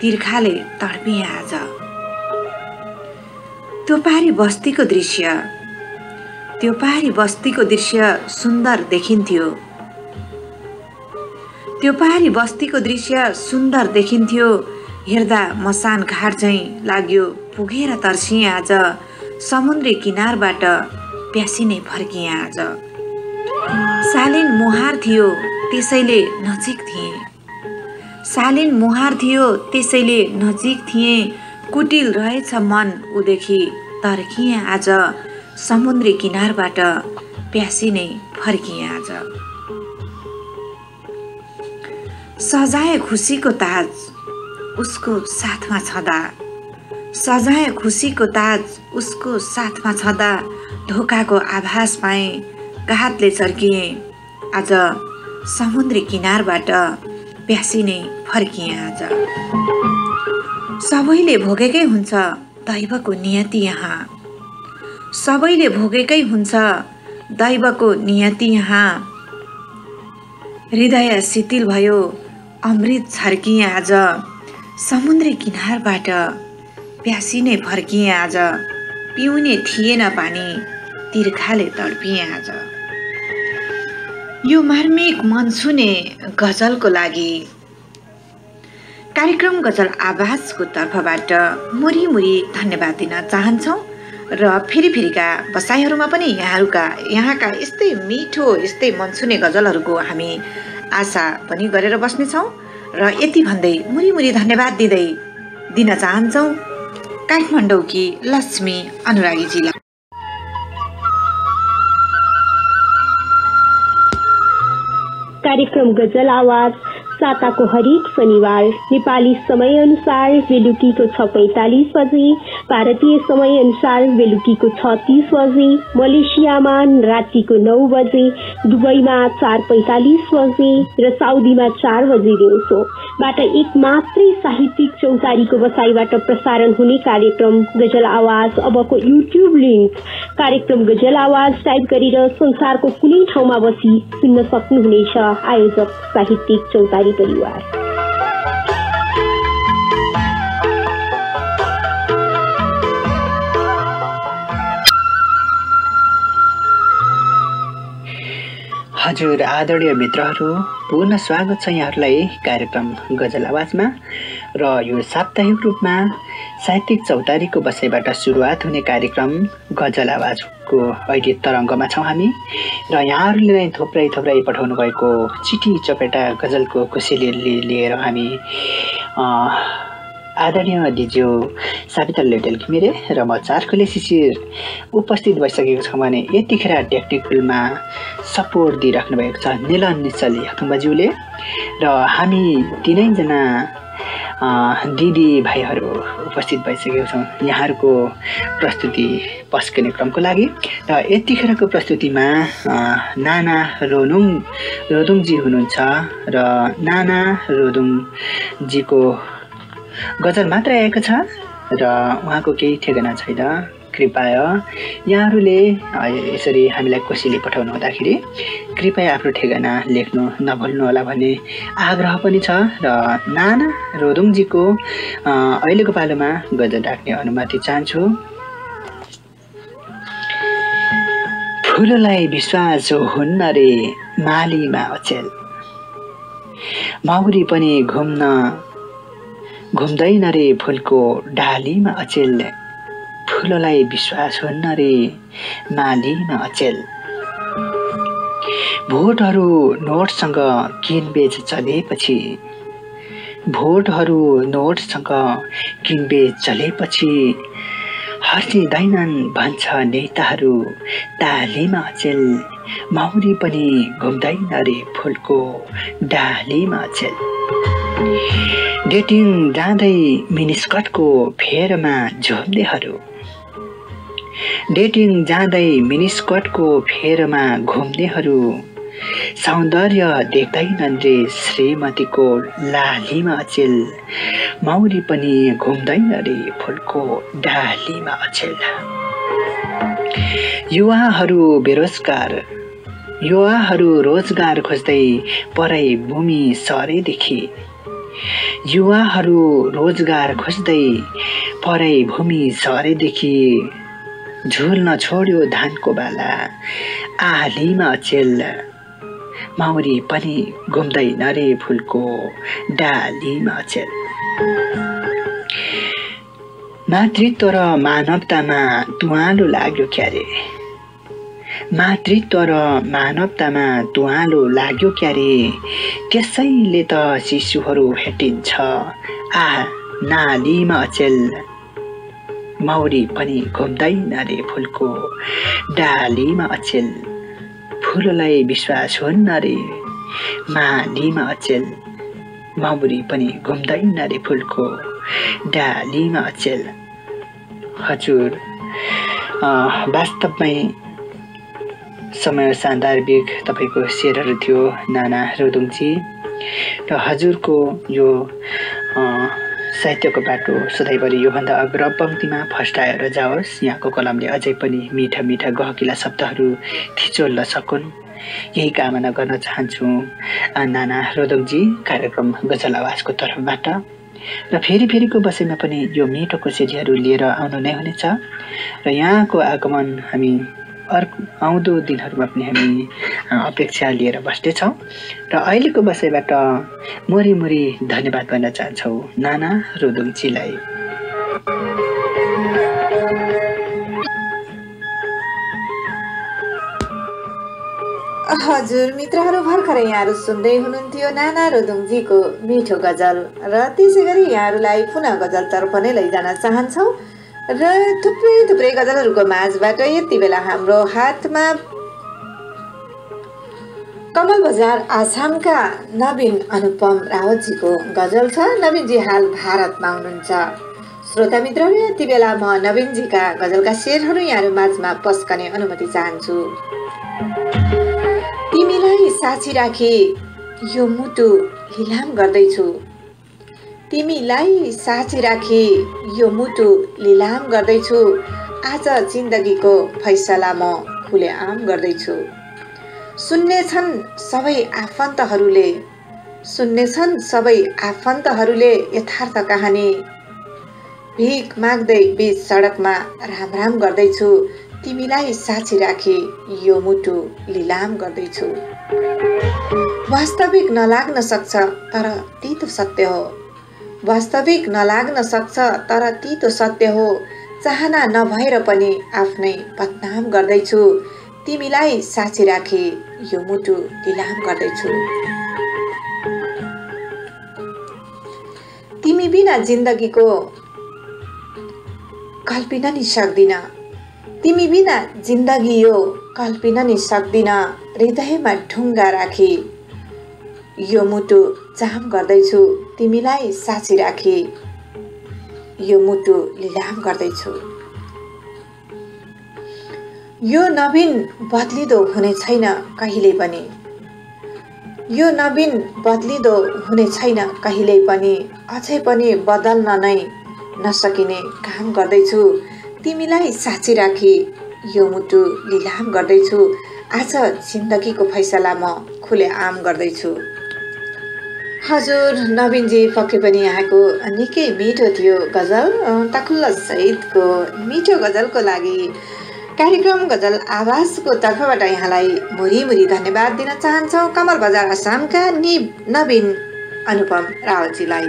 तिर्खाले तडपिएँ आज। त्यो पारी बस्तीको दृश्य सुन्दर देखिन्थ्यो, त्यो पारी बस्तीको दृश्य सुन्दर देखिन्थ्यो, हेर्दा मसान घाट झैँ लाग्यो पुगेर तर्सिएँ आज, समुद्री किनारबाट प्यासी नै फर्किएँ आज। शालीन मुहार थियो त्यसैले नजिक थिएँ, शालीन मुहार थियो त्यसैले नजिक थिएँ, कुटिल रहेछ मन उदेखि तर्किएँ आज, समुद्री किनारबाट प्यासी नै फर्किएँ आज। सजाए खुसीको ताज उसको साथमा छँदा, सजाए खुसीको ताज उसको साथमा छँदा, धोकाको आभास पाएँ घातले चर्किएँ आज, समुद्री किनारबाट प्यासी नै फर्किएँ आज। सबैले भोगेकै हुन्छ दैवको नियति यहाँ, सबैले भोगेकै हुन्छ दैवको नियति यहाँ, हृदय शिथिल भयो अमृत छर्किएँ आज, समुद्री किनारबाट प्यासी नै फर्किएँ आज, पिउने थिएन पानी तिर्खाले तडपिएँ आज। यो मार्मिक मन छुने गजलको लागि कार्यक्रम गजल आवाजको तर्फबाट मुरी धन्यवाद दिन चाहन्छौँ र फेरिका बसाइहरूमा पनि यहाँका यस्तै मिठो यस्तै मन छुने गजलहरूको हामी आशा पनि गरेर बस्नेछौँ र यति भन्दै मुरी धन्यवाद दिन चाहन्छौँ काठमाडौँकी लक्ष्मी अनुरागीजीलाई। कार्यक्रम गजल आवाज साताको हरेक शनिबार नेपाली समय अनुसार बेलुकीको 6:45 बजे, भारतीय समय अनुसार बेलुकीको 6:30 बजे, मलेसियामा रातिको 9 बजे, दुबईमा 4:45 बजे र साउदीमा 4 बजे दिउँसोबाट एक मात्रै साहित्यिक चौतारीको बसाइबाट प्रसारण हुने कार्यक्रम गजल आवाज अबको युट्युब लिंक कार्यक्रम गजल आवाज टाइप गरेर संसारको कुनै ठाउँमा बसी सुन्न सक्नुहुनेछ। आयोजक साहित्यिक चौतारी परिवार। हजुर आदरणीय मित्रहरू, पुनः स्वागत छ यहाँहरूलाई कार्यक्रम गजल आवाजमा र यो साप्ताहिक रूपमा साहित्यिक चौतारीको बसाइबाट सुरुवात हुने कार्यक्रम गजल आवाजको अहिले तरङ्गमा छौँ हामी र यहाँहरूले नै थुप्रै पठाउनु भएको चिठी चपेटा गजलको खुसीले लिएर हामी आदरणीय दिज्यू साविता लेटेल घिमिरे र म चारखोले शिशिर उपस्थित भइसकेको छौँ भने यतिखेर टेक्निकलमा सपोर्ट दिइराख्नु भएको छ निलन निश्चल याथुङबाज्यूले र हामी तीनैजना दिदी भाइहरू उपस्थित भइसकेका छौँ यहाँहरूको प्रस्तुति पस्किने क्रमको लागि। र यतिखेरको प्रस्तुतिमा नाना रोदुङजी हुनुहुन्छ र नाना रोदुङजीको गजल मात्रै आएको छ र उहाँको केही ठेगाना छैन। कृपया यहाँहरूले यसरी हामीलाई कोसिली पठाउनु हुँदाखेरि कृपया आफ्नो ठेगाना लेख्नु नभुल्नुहोला भन्ने आग्रह पनि छ। र नाना रोदुङजीको अहिलेको पालोमा गजल राख्ने अनुमति चाहन्छु। फुललाई विश्वास हुन्न रे मालीमा अचेल, माउरी पनि घुम्दैन रे फुलको डालीमा अचेल, फुललाई विश्वास हुन्न रे मालीमा अचेल। भोटहरू नोटसँग किनबेच चलेपछि हर्सिँदैनन् भन्छ नेताहरू तालीमा अचेल, माउरी पनि घुम्दैन रे फुलको डालीमा अचेल। डेटिङ जाँदै मिनिस्कटको फेरमा घुम्नेहरू सौन्दर्य देख्दैनन् रे श्रीमतीको लालीमा अचेल, माउरी पनि घुम्दैन रे फुलको डालीमा अचेल। युवाहरू रोजगार खोज्दै परै भूमि सरेदेखि झुल्न छोड्यो धानको बाला आलीमा अचेल, माउरी पनि घुम्दैन रे फुलको डालीमा अचेल। मातृत्व र मानवतामा तुवालो लाग्यो क्यारे, त्यसैले त शिशुहरू भेटिन्छ नालीमा अचेल, माउरी पनि घुम्दैन रे फुलको डालीमा अचेल, फुललाई विश्वास हुन्न रे मालीमा अचेल, माउरी पनि घुम्दैन रे फुलको डालीमा अचेल। हजुर वास्तवमै समय सान्दर्भिक तपाईँको शेरहरू थियो नाना रोदुङजी र हजुरको यो साहित्यको बाटो सधैँभरि योभन्दा अग्र पङ्क्तिमा फस्टाएर जाओस्। यहाँको कलमले अझै पनि मिठा मिठा गहकिला शब्दहरू थिचोल्न सकुन्, यही कामना गर्न चाहन्छु नाना रोदुङजी कार्यक्रम गजल आवाजको तर्फबाट। र फेरिको बसाइमा पनि यो मिठो कोसेलीहरू लिएर आउनु नै हुनेछ र यहाँको आगमन हामी आउँदो दिनहरूमा पनि हामी अपेक्षा लिएर बस्नेछौँ। र अहिलेको बसाइबाट मोरी धन्यवाद भन्न चाहन्छौँ नाना रोदुङजीलाई। हजुर मित्रहरू, भर्खरै यहाँहरू सुन्दै हुनुहुन्थ्यो नाना रोदुङजीको मिठो गजल र त्यसै गरी यहाँहरूलाई पुनः गजलतर्फ नै लैजान चाहन्छौँ र थुप्रै गजलहरूको माझबाट यति बेला हाम्रो हातमा कमल बजार आसामका नवीन अनुपम रावतजीको गजल छ। नवीनजी हाल भारतमा हुनुहुन्छ। श्रोता मित्रहरू, यति बेला म नवीनजीका गजलका शेरहरू यहाँहरू माझमा पस्कने अनुमति चाहन्छु। तिमीलाई साक्षी राखी यो मुटु लिलाम गर्दैछु, तिमीलाई साक्षी राखी यो मुटु लिलाम गर्दैछु, आज जिन्दगीको फैसला म खुलेआम गर्दैछु। सुन्नेछन् सबै आफन्तहरूले यथार्थ कहानी, भिख माग्दै बीच सडकमा राम गर्दैछु, तिमीलाई साक्षी राखी यो मुटु लिलाम गर्दैछु। वास्तविक नलाग्न सक्छ तर तीतो सत्य हो, चाहना नभएर पनि आफ्नै बदनाम गर्दैछु, तिमीलाई साक्षी राखी यो मुटु लिलाम गर्दैछु। तिमी बिना जिन्दगीको कल्पिन नि सक्दिन, तिमी बिना जिन्दगी यो कल्पिन नि सक्दिन, हृदयमा ढुङ्गा राखी यो मुटु चाम गर्दैछु तिमीलाई साँची राखी यो मुटु लिलाम गर्दैछु। यो नवीन बदलिदो हुने छैन कहिल्यै पनि, यो नवीन बदलिदो हुने छैन कहिल्यै पनि, अझै पनि बदल्न नै नसकिने काम गर्दैछु तिमीलाई साँची राखी यो मुटु लिलाम गर्दैछु। आज जिन्दगीको फैसला म खुलेआम गर्दैछु। हजुर नवीनजी पक्कै पनि यहाँको निकै मिठो थियो गजल। तखुल्ला सहितको मिठो गजलको लागि कार्यक्रम गजल आवाजको तर्फबाट यहाँलाई मुरी मुरी धन्यवाद दिन चाहन्छौँ कमल बजार आसामका नवीन अनुपम रावलजीलाई।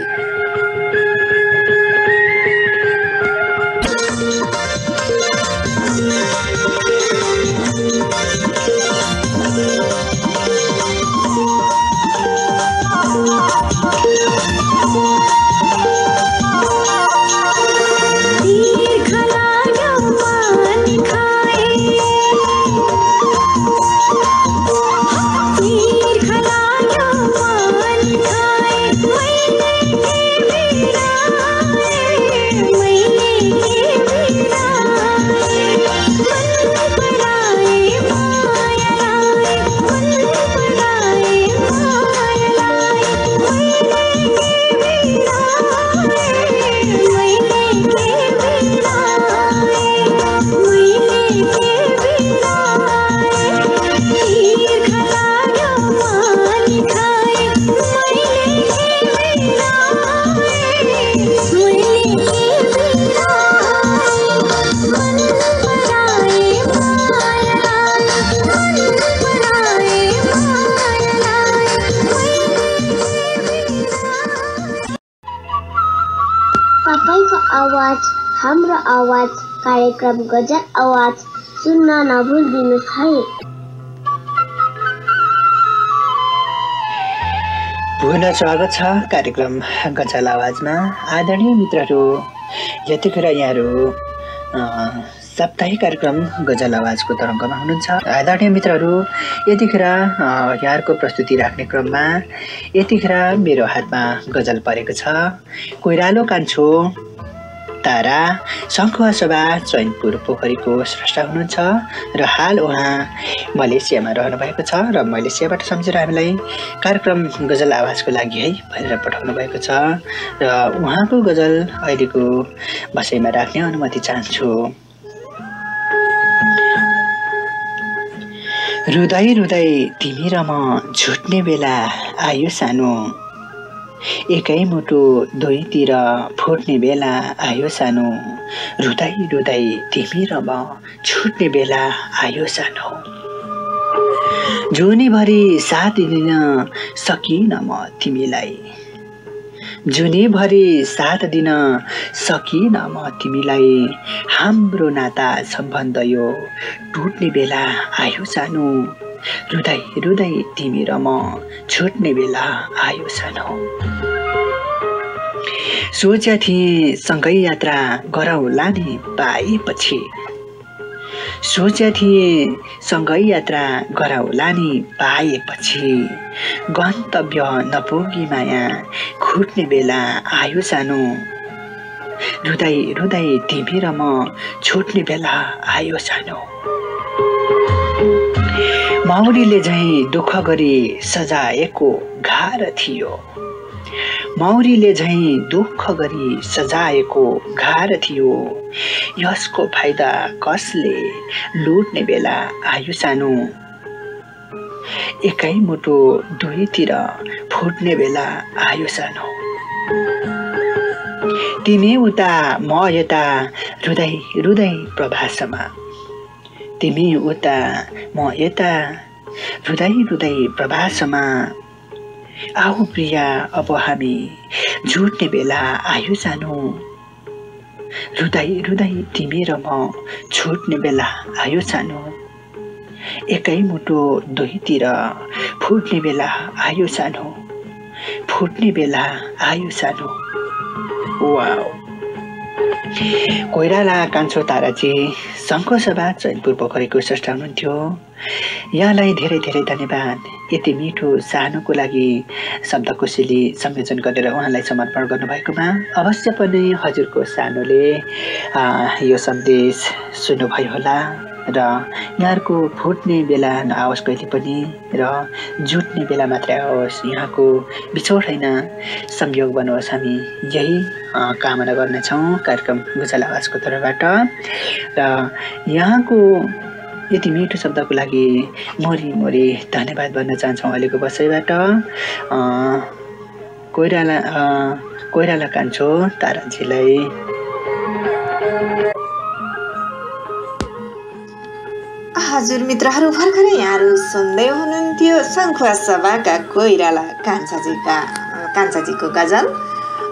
आवाज हाम्रो आवाज कार्यक्रम गजल आवाज सुन्न नभुल्दिनुहोस् है। पुनः स्वागत छ कार्यक्रम गजल आवाजमा। आदरणीय मित्रहरू, यतिखेर यहाँहरू साप्ताहिक कार्यक्रम गजल आवाजको तरङ्गमा हुनुहुन्छ। आदरणीय मित्रहरू, यतिखेर यहाँहरूको प्रस्तुति राख्ने क्रममा यतिखेर मेरो हातमा गजल परेको छ। कोइरालो कान्छो तारा शङ्खुवासभा चैनपुर पोखरीको स्रष्टा हुनुहुन्छ र हाल उहाँ मलेसियामा रहनुभएको छ र मलेसियाबाट सम्झेर हामीलाई कार्यक्रम गजल आवाजको लागि है भनेर पठाउनु भएको छ र उहाँको गजल अहिलेको बसाइमा राख्ने अनुमति चाहन्छु। रुँदै रुँदै तिमी र म झुट्ने बेला आयो सानो, एकै मुटु दुईतिर फुट्ने बेला आयो सानो, रुँदै रुँदै तिमी र म छुट्ने बेला आयो सानो। जुनीभरि साथ दिन सकिन म तिमीलाई, जुनीभरि साथ दिन सकिन म तिमीलाई, हाम्रो नाता सम्बन्ध यो टुट्ने बेला आयो सानो, रुँदै रुँदै तिमी र म छुट्ने बेला आयो सानो। सोचे थिएँ सँगै यात्रा गरौँला नि पाएपछि, सोचे थिएँ सँगै यात्रा गरौँला नि पाएपछि, गन्तव्य नपुगी माया खुट्ने बेला आयो सानो, रुँदै रुँदै तिमी र म छुट्ने बेला आयो सानो। मौरीले झैँ दुःख गरी सजाएको घार थियो, मौरीले झैँ दुःख गरी सजाएको घार थियो, यसको फाइदा कसले लुट्ने बेला आयो सानो, एकै मुटु दुईतिर फुट्ने बेला आयो सानो। तिमी उता म यता रुँदै रुँदै प्रभासमा, तिमी उता म यता रुँदै रुँदै प्रभासमा, आऊ प्रिया अब हामी झुट्ने बेला आयो सानो, रुँदै रुँदै तिमी र म छुट्ने बेला आयो सानो, एकै मुटु दुईतिर फुट्ने बेला आयो सानो, फुट्ने बेला आयो सानो। वाउ, कोइराला कान्छो ताराजी शङ्खसभा चैनपुर पोखरीको स्रष्टा हुनुहुन्थ्यो। यहाँलाई धेरै धेरै धन्यवाद। यति मिठो सानोको लागि शब्दकोशीले संयोजन गरेर उहाँलाई समर्पण गर्नुभएकोमा अवश्य पनि हजुरको सानोले यो सन्देश सुन्नुभयो होला र यहाँको फुट्ने बेला नआओस् कहिले पनि र जुट्ने बेला मात्रै आओस्, यहाँको बिछोड होइन संयोग बनोस्। हामी यही कामना गर्नेछौँ कार्यक्रम गुजल आवाजको तर्फबाट र यहाँको यति मिठो शब्दको लागि मोरी मोरी धन्यवाद भन्न चाहन्छौँ। अहिलेको बसाइबाट कोइराला कान्छो ताराजीलाई। हजुर मित्रहरू, भर्खरै यहाँहरू सुन्दै हुनुहुन्थ्यो शङ्खुवा सभाका कोइराला कान्छाजीको गजल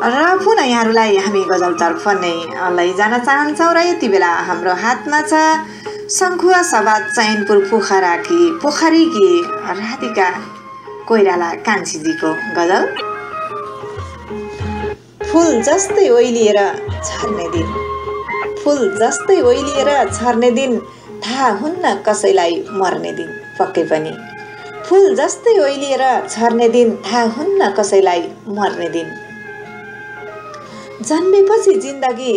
र पुनः यहाँहरूलाई हामी गजलतर्फ नै लैजान चाहन्छौँ र यति बेला हाम्रो हातमा छ शङ्खुवा सभा चैनपुर पोखरीकी राधिका कोइराला कान्छीजीको गजल फुल जस्तै ओइलिएर झर्ने दिन। फुल जस्तै ओइलिएर झर्ने दिन, थाहा हुन्न कसैलाई मर्ने दिन। पक्कै पनि फुल जस्तै ओइलिएर झर्ने दिन, थाहा हुन्न कसैलाई मर्ने दिन। जन्मेपछि जिन्दगी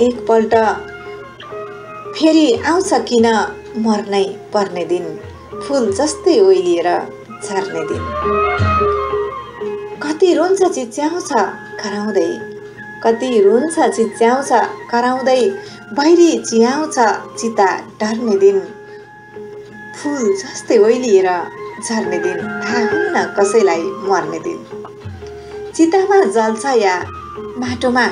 एकपल्ट फेरि आउँछ किन मर्नै पर्ने दिन। फुल जस्तै ओइलिएर झर्ने दिन। कति रुन्छ चिच्याउँछ कराउँदै बहिरी चियाउँछ चिता डर्ने दिन। फुल जस्तै ओइलिएर झर्ने दिन, थाहा हुन्न कसैलाई मर्ने दिन। चितामा जल्छ या माटोमा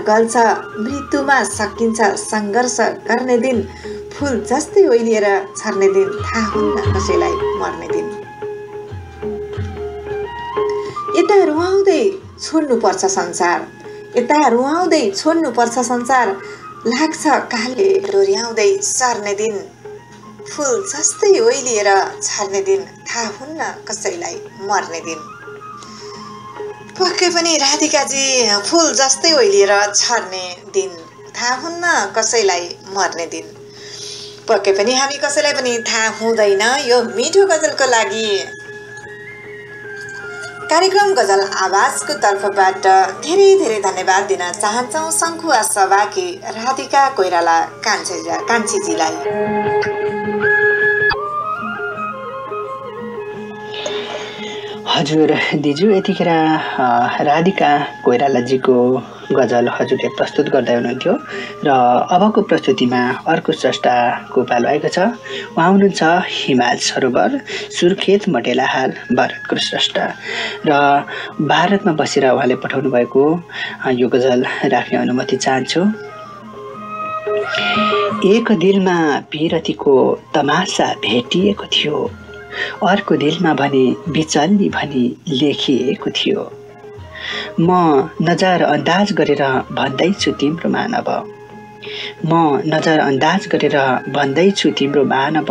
गल्छ, मृत्युमा सकिन्छ सङ्घर्ष गर्ने दिन। फुल जस्तै ओइलिएर झर्ने दिन, थाहा हुन्न कसैलाई मर्ने दिन। यता रुवाउँदै छोड्नुपर्छ संसार, लाग्छ कालले डोर्याउँदै सर्ने दिन। फुल जस्तै ओइलिएर झर्ने दिन, थाहा हुन्न कसैलाई मर्ने दिन। पक्कै पनि राधिकाजी, फुल जस्तै ओइलिएर झर्ने दिन, थाहा हुन्न कसैलाई मर्ने दिन। पक्कै पनि हामी कसैलाई पनि थाहा हुँदैन। यो मिठो गजलको लागि कार्यक्रम गजल आवाजको तर्फबाट धेरै धेरै धन्यवाद दिन चाहन्छौँ शङ्खुवा सभाकी राधिका कोइराला कान्छीजीलाई। हजुर दिजु, यतिखेर राधिका कोइरालाजीको गजल हजुरले प्रस्तुत गर्दै हुनुहुन्थ्यो र अबको प्रस्तुतिमा अर्को स्रष्टाको पालो आएको छ। उहाँ हुनुहुन्छ हिमाल सरोवर सुर्खेत मटेलाहाल भारतको स्रष्टा र भारतमा बसेर उहाँले पठाउनु भएको यो गजल राख्ने अनुमति चाहन्छु। एक दिलमा पिरतीको तमासा भेटिएको थियो, अर्को दिलमा भने बिचल्ली भनी लेखिएको थियो। म नजरअन्दाज गरेर भन्दैछु तिम्रो मानव,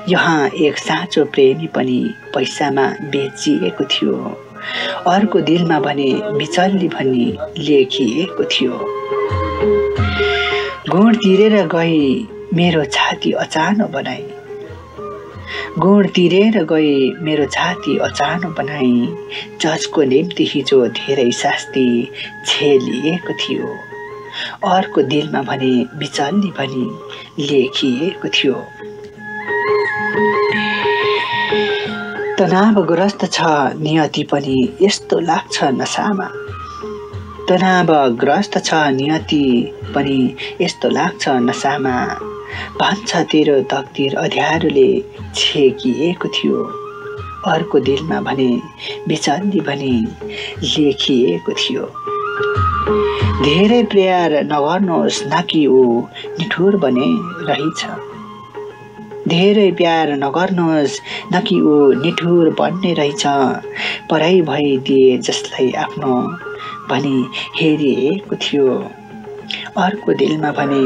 यहाँ एक साँचो प्रेमी पनि पैसामा बेचिएको थियो, अर्को दिलमा भने बिचल्ली भनी लेखिएको थियो। गुण तिरेर गई मेरो छाती अचानो बनाई, जजको निम्ति हिजो धेरै शास्ति झेलिएको थियो, अर्को दिलमा भने बिचल्ली भनी लेखिएको थियो। तनावग्रस्त छ नियति पनि यस्तो लाग्छ नसामा, भन्छ तेरो तकदिर अँध्यारोले छेकिएको थियो, अर्को दिलमा भने बिचल्ली भनी लेखिएको थियो। धेरै प्यार नगर्नुहोस् न कि ऊ निठुर बने रहेछ, पराई भइदिए जसलाई आफ्नो भनी हेरिएको थियो, अर्को दिलमा भने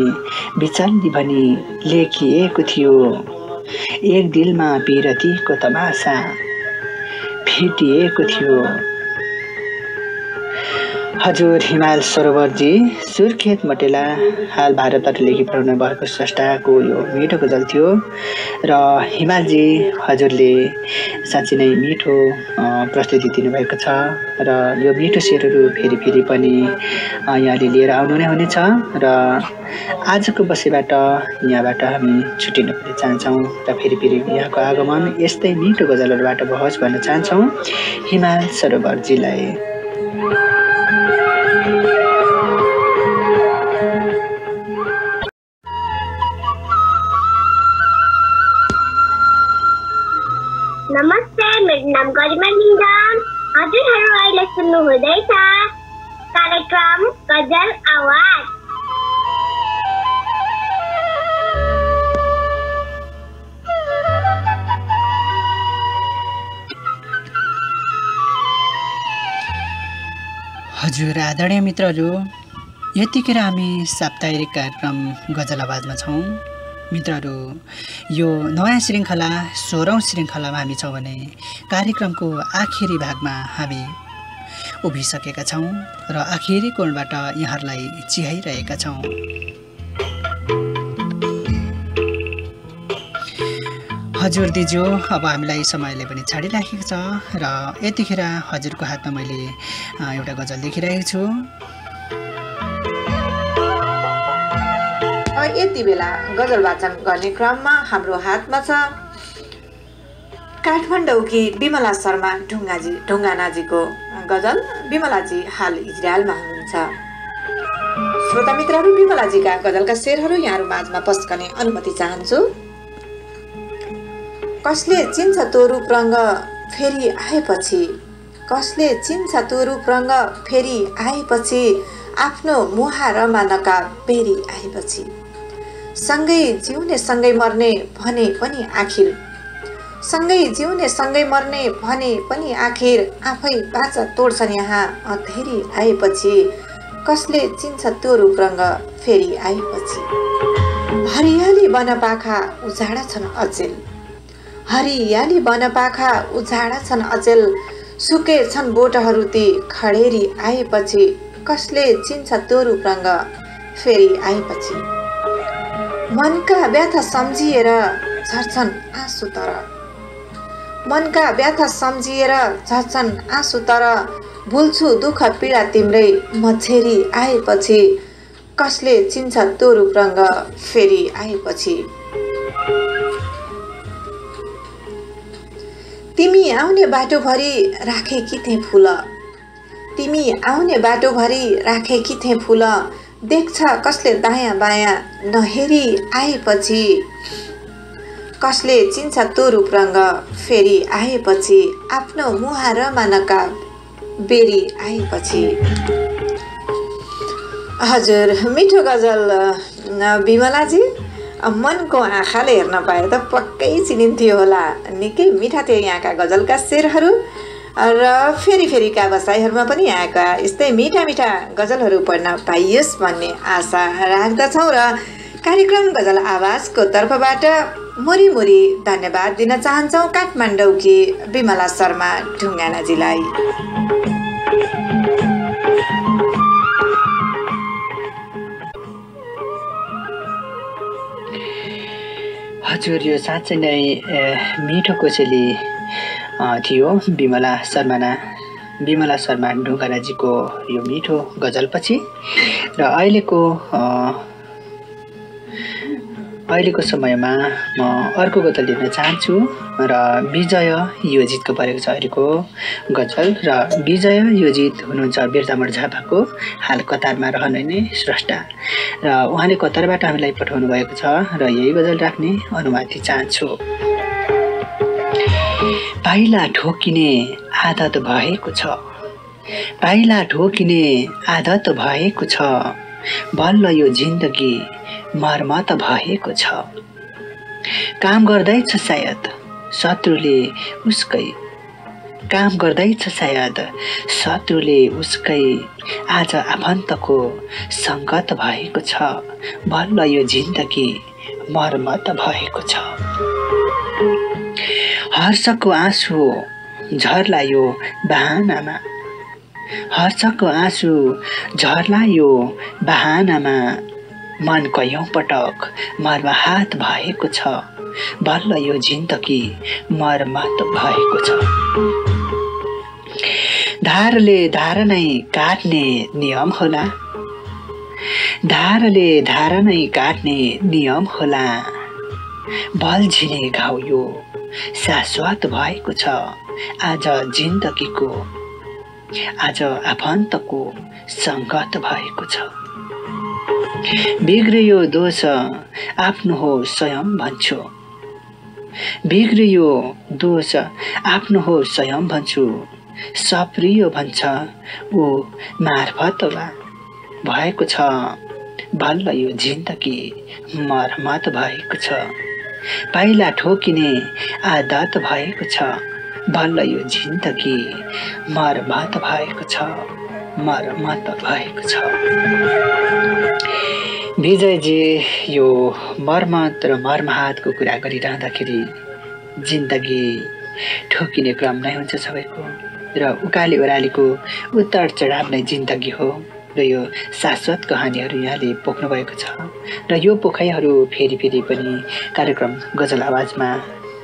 बिचल्ली भनी लेखिएको थियो। एक दिलमा पिरतीको तमासा भेटिएको थियो। हजुर हिमाल सरोवरजी सुर्खेत मटेला हाल भारतबाट लेखी पठाउनु भएको स्रष्टाको यो मिठो गजल थियो र हिमालजी हजुरले साँच्चै नै मिठो प्रस्तुति दिनुभएको छ र यो मिठो शेरहरू फेरि पनि यहाँले लिएर आउनु नै हुनेछ र आजको बसेबाट यहाँबाट हामी छुटिन पनि चाहन्छौँ र फेरि यहाँको आगमन यस्तै मिठो गजलहरूबाट बहस भन्न चाहन्छौँ हिमाल सरोवरजीलाई। नमस्ते, मेरो नाम गरिमा निजन। हजुरहरू अहिले सुन्नु हुँदैछ कार्यक्रम गजल आवाज। हजुर आदरणीय मित्रहरू, यतिखेर हामी साप्ताहिक कार्यक्रम गजल आवाजमा छौँ। मित्रहरू, यो नयाँ श्रृङ्खला 16औं श्रृङ्खलामा हामी छौँ भने कार्यक्रमको आखिरी भागमा हामी उभिसकेका छौँ र आखिरी कोणबाट यहाँहरूलाई चिहाइरहेका छौँ। हजुर दिजु, अब हामीलाई समयले पनि छाडिराखेको छ र यतिखेर हजुरको हातमा मैले एउटा गजल देखिरहेको छु। यति बेला गजल वाचन गर्ने क्रममा हाम्रो हातमा छ काठमाडौँकी बिमला शर्मा ढुङ्गानाजीको गजल। बिमलाजी हाल इजरायलमा हुनुहुन्छ। श्रोता मित्रहरू, बिमलाजीका गजलका शेरहरू यहाँहरू माझमा पस्कने अनुमति चाहन्छु। कसले चिन्छ तो रूप रङ्ग फेरि आएपछि, कसले चिन्छ तो रूप रङ्ग फेरि आएपछि, आफ्नो मुहारमा नकाब बेरी आएपछि, सँगै जिउने सँगै मर्ने भने पनि आखिर, सँगै जिउने सँगै मर्ने भने पनि आखिर, आफै बाचा तोड्छन् यहाँ अँधेरी आएपछि, कसले चिन्छ त्यो रूप रङ्ग फेरि आएपछि। हरियाली वनपाखा उजाडा छन् अचेल, हरियाली वनपाखा उजाडा छन् अचेल, सुके छन् बोटहरू ती खडेरी आएपछि, कसले चिन्छ त्यो रूप रङ्ग फेरि आएपछि। मनका व्यथा सम्झिएर झर्छन् आँसु तर, मनका व्यथा सम्झिएर झर्छन् आँसु तर, भुल्छु दुःख पीडा तिम्रै मछेरी आएपछि, कसले चिन्छ त्यो रूप रङ्ग फेरि आएपछि। तिमी आउने बाटोभरि राखेकी थिए फुल, तिमी आउने बाटोभरि राखेकी थिए फुल, देख्छ कसले दायाँ बायाँ नहेरी आएपछि, कसले चिन्छ त्यो रूप रङ्ग फेरि आएपछि, आफ्नो मुहारमा नकाब बेरी आएपछि। हजुर मिठो गजल बिमलाजी, मनको आँखाले हेर्न पाए त पक्कै चिनिन्थ्यो होला। निकै मिठा थियो यहाँका गजलका शेरहरू र फेरिका बसाइहरूमा पनि यहाँका यस्तै मिठा मिठा गजलहरू पढ्न पाइयोस् भन्ने आशा राख्दछौँ र कार्यक्रम गजल आवाजको तर्फबाट मुरी धन्यवाद दिन चाहन्छौँ काठमाडौँकी बिमला शर्मा ढुङ्गानाजीलाई। हजुर, यो साँच्चै नै मिठो कोसेली थियो बिमला शर्मा ढुङ्गानाजीको यो मिठो गजलपछि र अहिलेको समयमा म अर्को गजल लिन चाहन्छु र विजय योजितको परेको छ अहिलेको गजल र विजय योजित हुनुहुन्छ बिर्तामोड झापाको हाल कतारमा रहने स्रष्टा र उहाँले कतारबाट हामीलाई पठाउनु भएको छ र यही गजल राख्ने अनुमति चाहन्छु। पाइला ठोकिने आदत भएको छ, पाइला ठोकिने आदत भएको छ, बल्ल यो जिन्दगी मर्मत भएको छ। काम गर्दैछ सायद शत्रुले उसकै, काम गर्दैछ सायद शत्रुले उसकै, आज आफन्तको सङ्गत भएको छ, बल्ल यो जिन्दगी मर्मत भएको छ। हर्षको आँसु झर्ला यो बहानामा, हर्षको आँसु झर्ला यो बहानामा, मन कयौं पटक मर्माहात भएको छ, बल्ल यो जिन्दगी मर्मत भएको छ। धारले धार नै काट्ने नियम होला, धारले धार नै काट्ने नियम होला, बल्झिने घाउ यो शाश्वत भएको छ। आज जिन्दगीको, आज आफन्तको सङ्गत भएको छ। बिग्रियो दोष आफ्नो हो स्वयं भन्छु, बिग्रियो दोष आफ्नो हो स्वयं भन्छु, सप्रियो भन्छ ऊ मार्फत भएको छ, बल्ल यो जिन्दगी मर्मत भएको छ। पाइला ठोकिने आदत भएको छ, बल्ल यो जिन्दगी मर्मत भएको छ, मर्मत भएको छ। विजयजी यो मर्मत र मर्माहातको कुरा गरिरहँदाखेरि जिन्दगी ठोकिने क्रम नै हुन्छ सबैको, र उकाली ओह्रालीको उतार चढाव नै जिन्दगी हो। र यो शाश्वत कहानीहरू यहाँले पोख्नु भएको छ, र यो पोखाइहरू फेरि फेरि पनि कार्यक्रम गजल आवाजमा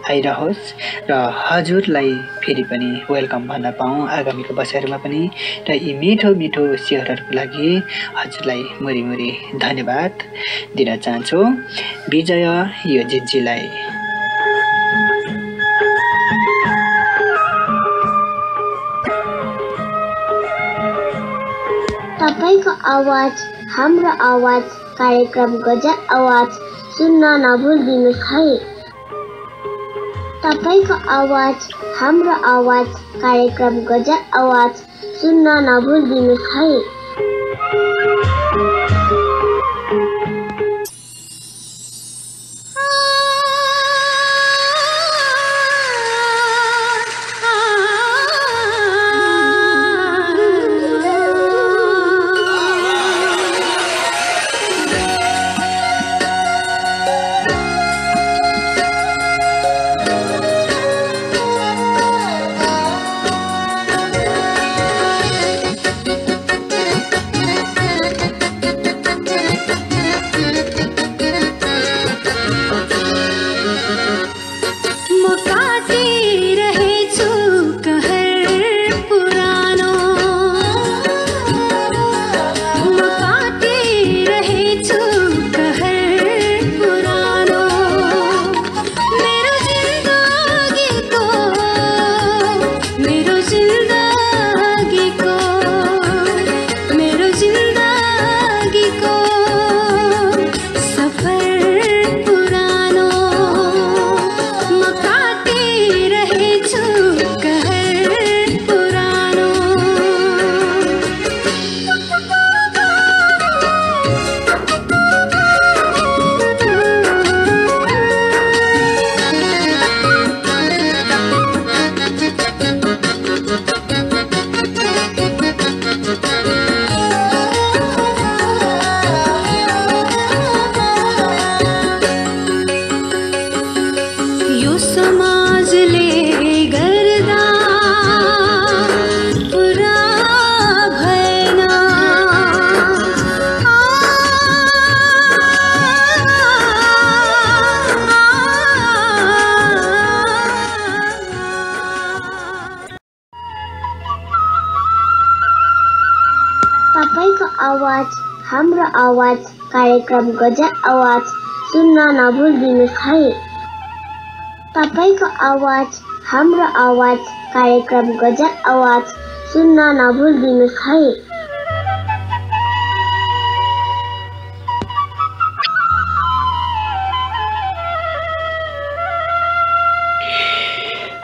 आइरहोस्, र हजुरलाई फेरि पनि वेलकम भन्न पाऊँ आगामीको बसाइहरूमा पनि। र यी मिठो मिठो सेयरहरूको लागि हजुरलाई मुरी मुरी धन्यवाद दिन चाहन्छु। विजय योजितजीलाई। तपाईको आवाज हाम्रो आवाज कार्यक्रम गजल आवाज सुन्न नभुल्दिनुस् है। तपाईको आवाज हाम्रो आवाज कार्यक्रम गजल आवाज सुन्न नभुल्दिनुस् है। तपाईको आवाज हाम्रो आवाज कार्यक्रम गजल आवाज सुन्न नभुल्दिनुस् है। तपाईको आवाज हाम्रो आवाज कार्यक्रम गजल आवाज सुन्न नभुल्दिनुस् है।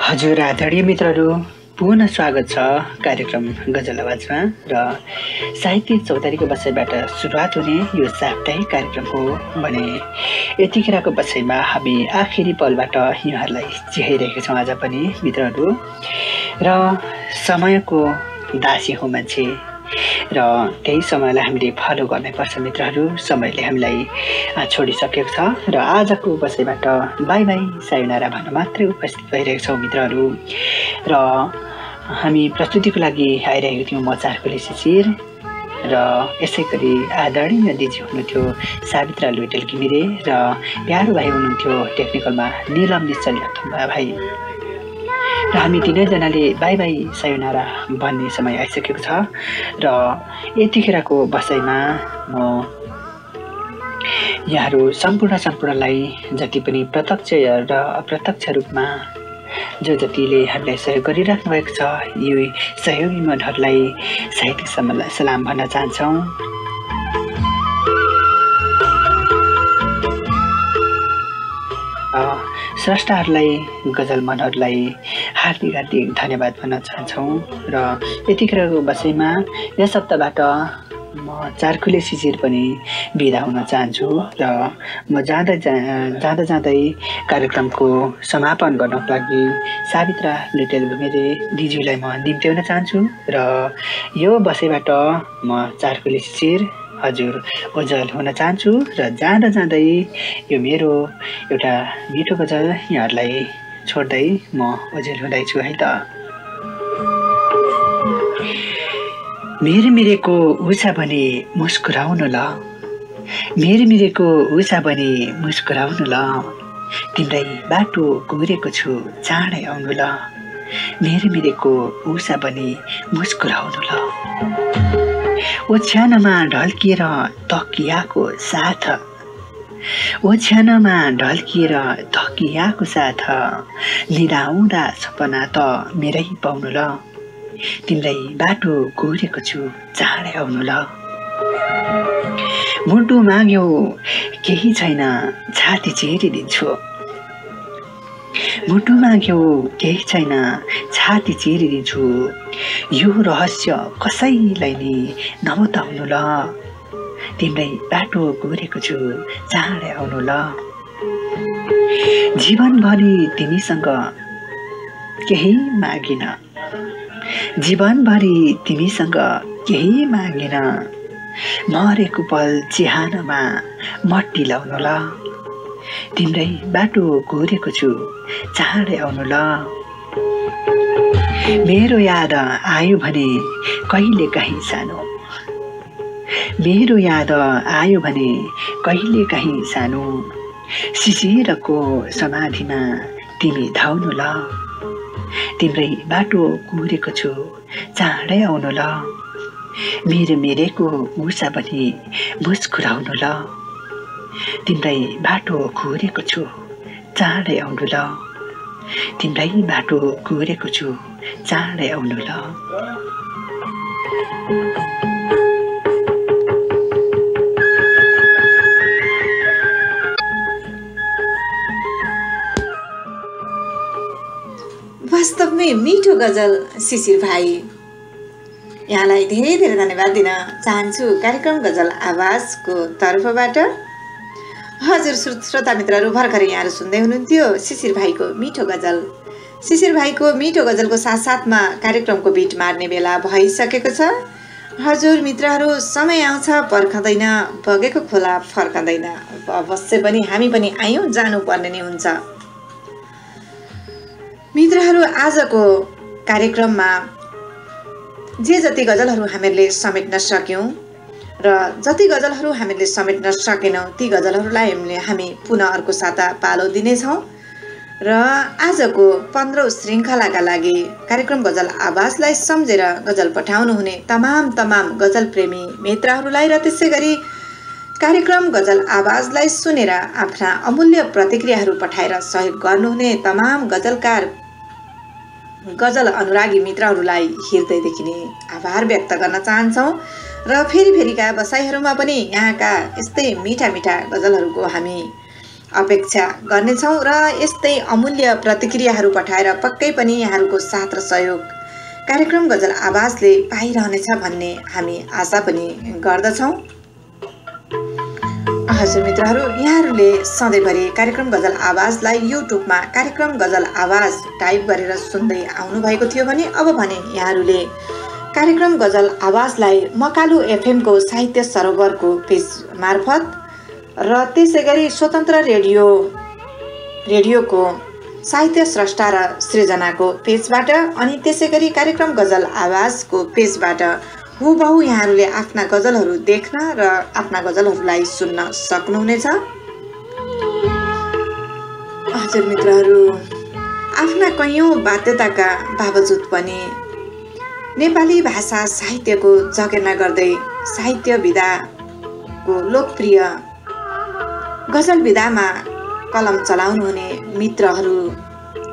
हजुर आदरणीय मित्रहरू, पुनः स्वागत छ कार्यक्रम गजल आवाजमा। र साहित्य चौतारीको बसाइबाट सुरुवात हुने यो साप्ताहिक कार्यक्रम हो भने यतिखेरको बसाइमा हामी आखिरी पलबाट यहाँहरूलाई चिहाइरहेका छौँ आज पनि मित्रहरू। र समयको दासी हो मान्छे, र त्यही समयलाई हामीले फलो गर्नुपर्छ मित्रहरू। समयले हामीलाई छोडिसकेको छ र आजको बसाइबाट बाई बाई सायोनारा भन्न मात्रै उपस्थित भइरहेको छौँ मित्रहरू। र हामी प्रस्तुतिको लागि आइरहेको थियौँ म चारखोले शिशिर र यसै गरी आदरणीय दिदी हुनुहुन्थ्यो सावित्रा लुइटेल घिमिरे र प्यारो भाइ हुनुहुन्थ्यो टेक्निकलमा निलम निश्चल थुम्बा भाइ। र हामी तिनैजनाले बाई बाई सायोनारा भन्ने समय आइसकेको छ र यतिखेरको बसाइमा म यहाँहरू सम्पूर्णलाई जति पनि प्रत्यक्ष र अप्रत्यक्ष रूपमा जो जतिले हामीलाई सहयोग गरिराख्नु भएको छ यो सहयोगी मनहरूलाई साहित्यिक सलाम भन्न चाहन्छौँ। स्रष्टाहरूलाई गजल मनहरूलाई हार्दिक हार्दिक धन्यवाद भन्न चाहन्छौँ। र यतिखेरको बसाइमा यस हप्ताबाट म चारखोले शिशिर पनि बिदा हुन चाहन्छु र म जाँदै कार्यक्रमको समापन गर्नको लागि सावित्रा लुइटेल घिमिरे दिदीलाई म निम्त्याउन चाहन्छु र यो बसाइबाट म चारखोले शिशिर हजुर ओझेल हुन चाहन्छु र जाँदै यो मेरो एउटा मिठो गजल यहाँहरूलाई छोड्दै म ओझेल हुँदैछु है त। मेरेको उषा भने मुस्कुराउनु ल, मेरेको उषा भने मुस्कुराउनु ल, तिम्रै बाटो गुरेको छु चाँडै आउनु ल, मेरेको उषा भने मुस्कुराउनु ल। ओछ्यानमा ढल्किएर तकियाको साथ, ओछ्यानमा ढल्किएर तकियाको साथ लिँदा आउँदा सपना त मेरै पाउनु ल, तिम्रै बाटो गोरेको छु चाँडै आउनु ल। मुटु माग्यौ केही छैन छाती चिरिदिन्छु, मुटु माग्यौ केही छैन छाती चिरिदिन्छु, यो रहस्य कसैलाई नि नबताउनु ल, तिम्रै बाटो गोरेको छु चाँडै आउनु ल। जीवनभरि तिमीसँग केही मागिन, जीवनभरि तिमीसँग केही मागिन, मरेको पल चिहानमा मट्टी लाउनु ल, तिम्रै बाटो गोरेको छु चाँडै आउनु ल। मेरो याद आयो भने कहिले काहीँ सानो, मेरो याद आयो भने कहिले काहीँ सानो, शिशिरको समाधिमा तिमी धाउनु ल, तिम्रै बाटो गोरेको छु चाँडै आउनु ल, मेरेको उषा पनि मुस्कुराउनु ल, तिम्रै बाटो गोरेको छु चाँडै आउनु ल, तिम्रै बाटो गोरेको छु चाँडै आउनु ल। वास्तवमै मिठो गजल शिशिर भाइ, यहाँलाई धेरै धेरै धन्यवाद दिन चाहन्छु कार्यक्रम गजल आवाजको तर्फबाट। हजुर श्रोता मित्रहरू, भर्खरै यहाँहरू सुन्दै हुनुहुन्थ्यो शिशिर भाइको मिठो गजल। शिशिर भाइको मिठो गजलको साथसाथमा कार्यक्रमको बिट मार्ने बेला भइसकेको छ। हजुर मित्रहरू, समय आउँछ पर्खँदैन, बगेको खोला फर्कँदैन, अवश्य पनि हामी पनि आयौँ जानुपर्ने नै हुन्छ। मित्रहरू, आजको कार्यक्रममा जे जति गजलहरू हामीहरूले समेट्न सक्यौँ र जति गजलहरू हामीले समेट्न सकेनौँ ती गजलहरूलाई हामी पुनः अर्को साता पालो दिनेछौँ। र आजको 15औं श्रृङ्खलाका लागि कार्यक्रम गजल आवाजलाई सम्झेर गजल पठाउनु हुने तमाम गजल प्रेमी मित्रहरूलाई र त्यसै गरी कार्यक्रम गजल आवाजलाई सुनेर आफ्ना अमूल्य प्रतिक्रियाहरू पठाएर सहयोग गर्नुहुने तमाम गजलकार गजल अनुरागी मित्रहरूलाई हृदयदेखि नै आभार व्यक्त गर्न चाहन्छौँ। र फेरिका बसाइहरूमा पनि यहाँका यस्तै मिठा गजलहरूको हामी अपेक्षा गर्नेछौँ र यस्तै अमूल्य प्रतिक्रियाहरू पठाएर पक्कै पनि यहाँहरूको साथ र सहयोग कार्यक्रम गजल आवाजले पाइरहनेछ भन्ने हामी आशा पनि गर्दछौँ। हजुर मित्रहरू, यहाँहरूले सधैँभरि कार्यक्रम गजल आवाजलाई युट्युबमा कार्यक्रम गजल आवाज टाइप गरेर सुन्दै आउनुभएको थियो भने अब भने यहाँहरूले कार्यक्रम गजल आवाजलाई मकालु एफएमको साहित्य सरोवरको पेज मार्फत र त्यसै गरी स्वतन्त्र रेडियोको साहित्य स्रष्टा र सृजनाको पेजबाट अनि त्यसै गरी कार्यक्रम गजल आवाजको पेजबाट हुबहु यहाँहरूले आफ्ना गजलहरू देख्न र आफ्ना गजलहरूलाई सुन्न सक्नुहुनेछ। हजुर मित्रहरू, आफ्ना कैयौँ बाध्यताका बावजुद पनि नेपाली भाषा साहित्यको जगेर्ना गर्दै साहित्य विधाको लोकप्रिय गजल विधामा कलम चलाउनुहुने मित्रहरू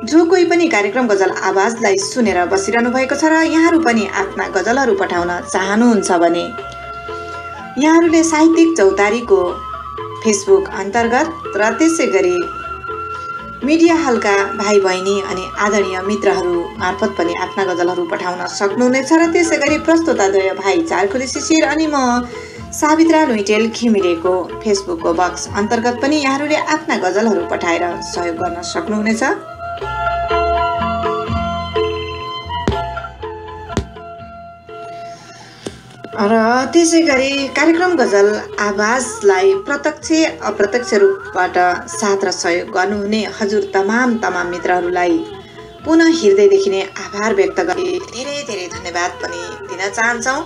जो कोही पनि कार्यक्रम गजल आवाजलाई सुनेर बसिरहनु भएको छ र यहाँहरू पनि आफ्ना गजलहरू पठाउन चाहनुहुन्छ भने यहाँहरूले साहित्यिक चौतारीको फेसबुक अन्तर्गत र त्यसै गरी मिडिया हलका भाइ बहिनी अनि आदरणीय मित्रहरू मार्फत पनि आफ्ना गजलहरू पठाउन सक्नुहुनेछ र त्यसै गरी प्रस्तुताद्वय भाइ चारखुली शिशिर अनि म सावित्रा लुइटेल घिमिरेको फेसबुकको बक्स अन्तर्गत पनि यहाँहरूले आफ्ना गजलहरू पठाएर सहयोग गर्न सक्नुहुनेछ। र त्यसै गरी कार्यक्रम गजल आवाजलाई प्रत्यक्ष अप्रत्यक्ष रूपबाट साथ र सहयोग गर्नुहुने हजुर तमाम मित्रहरूलाई पुनः हृदयदेखि नै आभार व्यक्त गरी धेरै धेरै धन्यवाद पनि दिन चाहन्छौँ।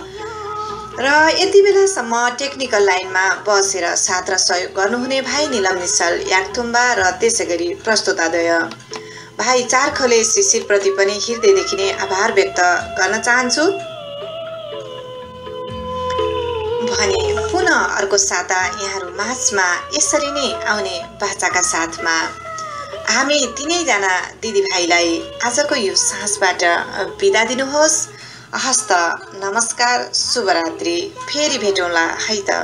र यति बेलासम्म टेक्निकल लाइनमा बसेर साथ र सहयोग गर्नुहुने भाइ निलम निश्चल याकथुम्बा र त्यसै गरी प्रस्तुताद्वय भाइ चारखले शिशिरप्रति पनि हृदयदेखि नै आभार व्यक्त गर्न चाहन्छु। भने पुनः अर्को साता यहाँहरू माझमा यसरी नै आउने बाचाका साथमा हामी तिनैजना दिदीभाइलाई आजको यो साँझबाट बिदा दिनुहोस्। हस्त नमस्कार, शुभरात्रि, फेरि भेटौँला है त।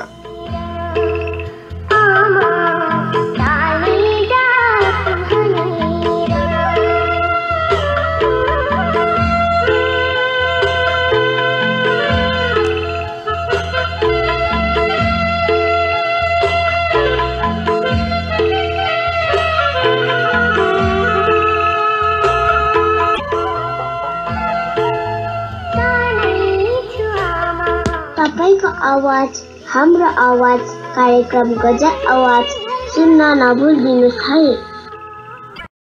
तपाईको आवाज हाम्रो आवाज कार्यक्रम गजल आवाज सुन्न नभुलिदिनुहोस् है।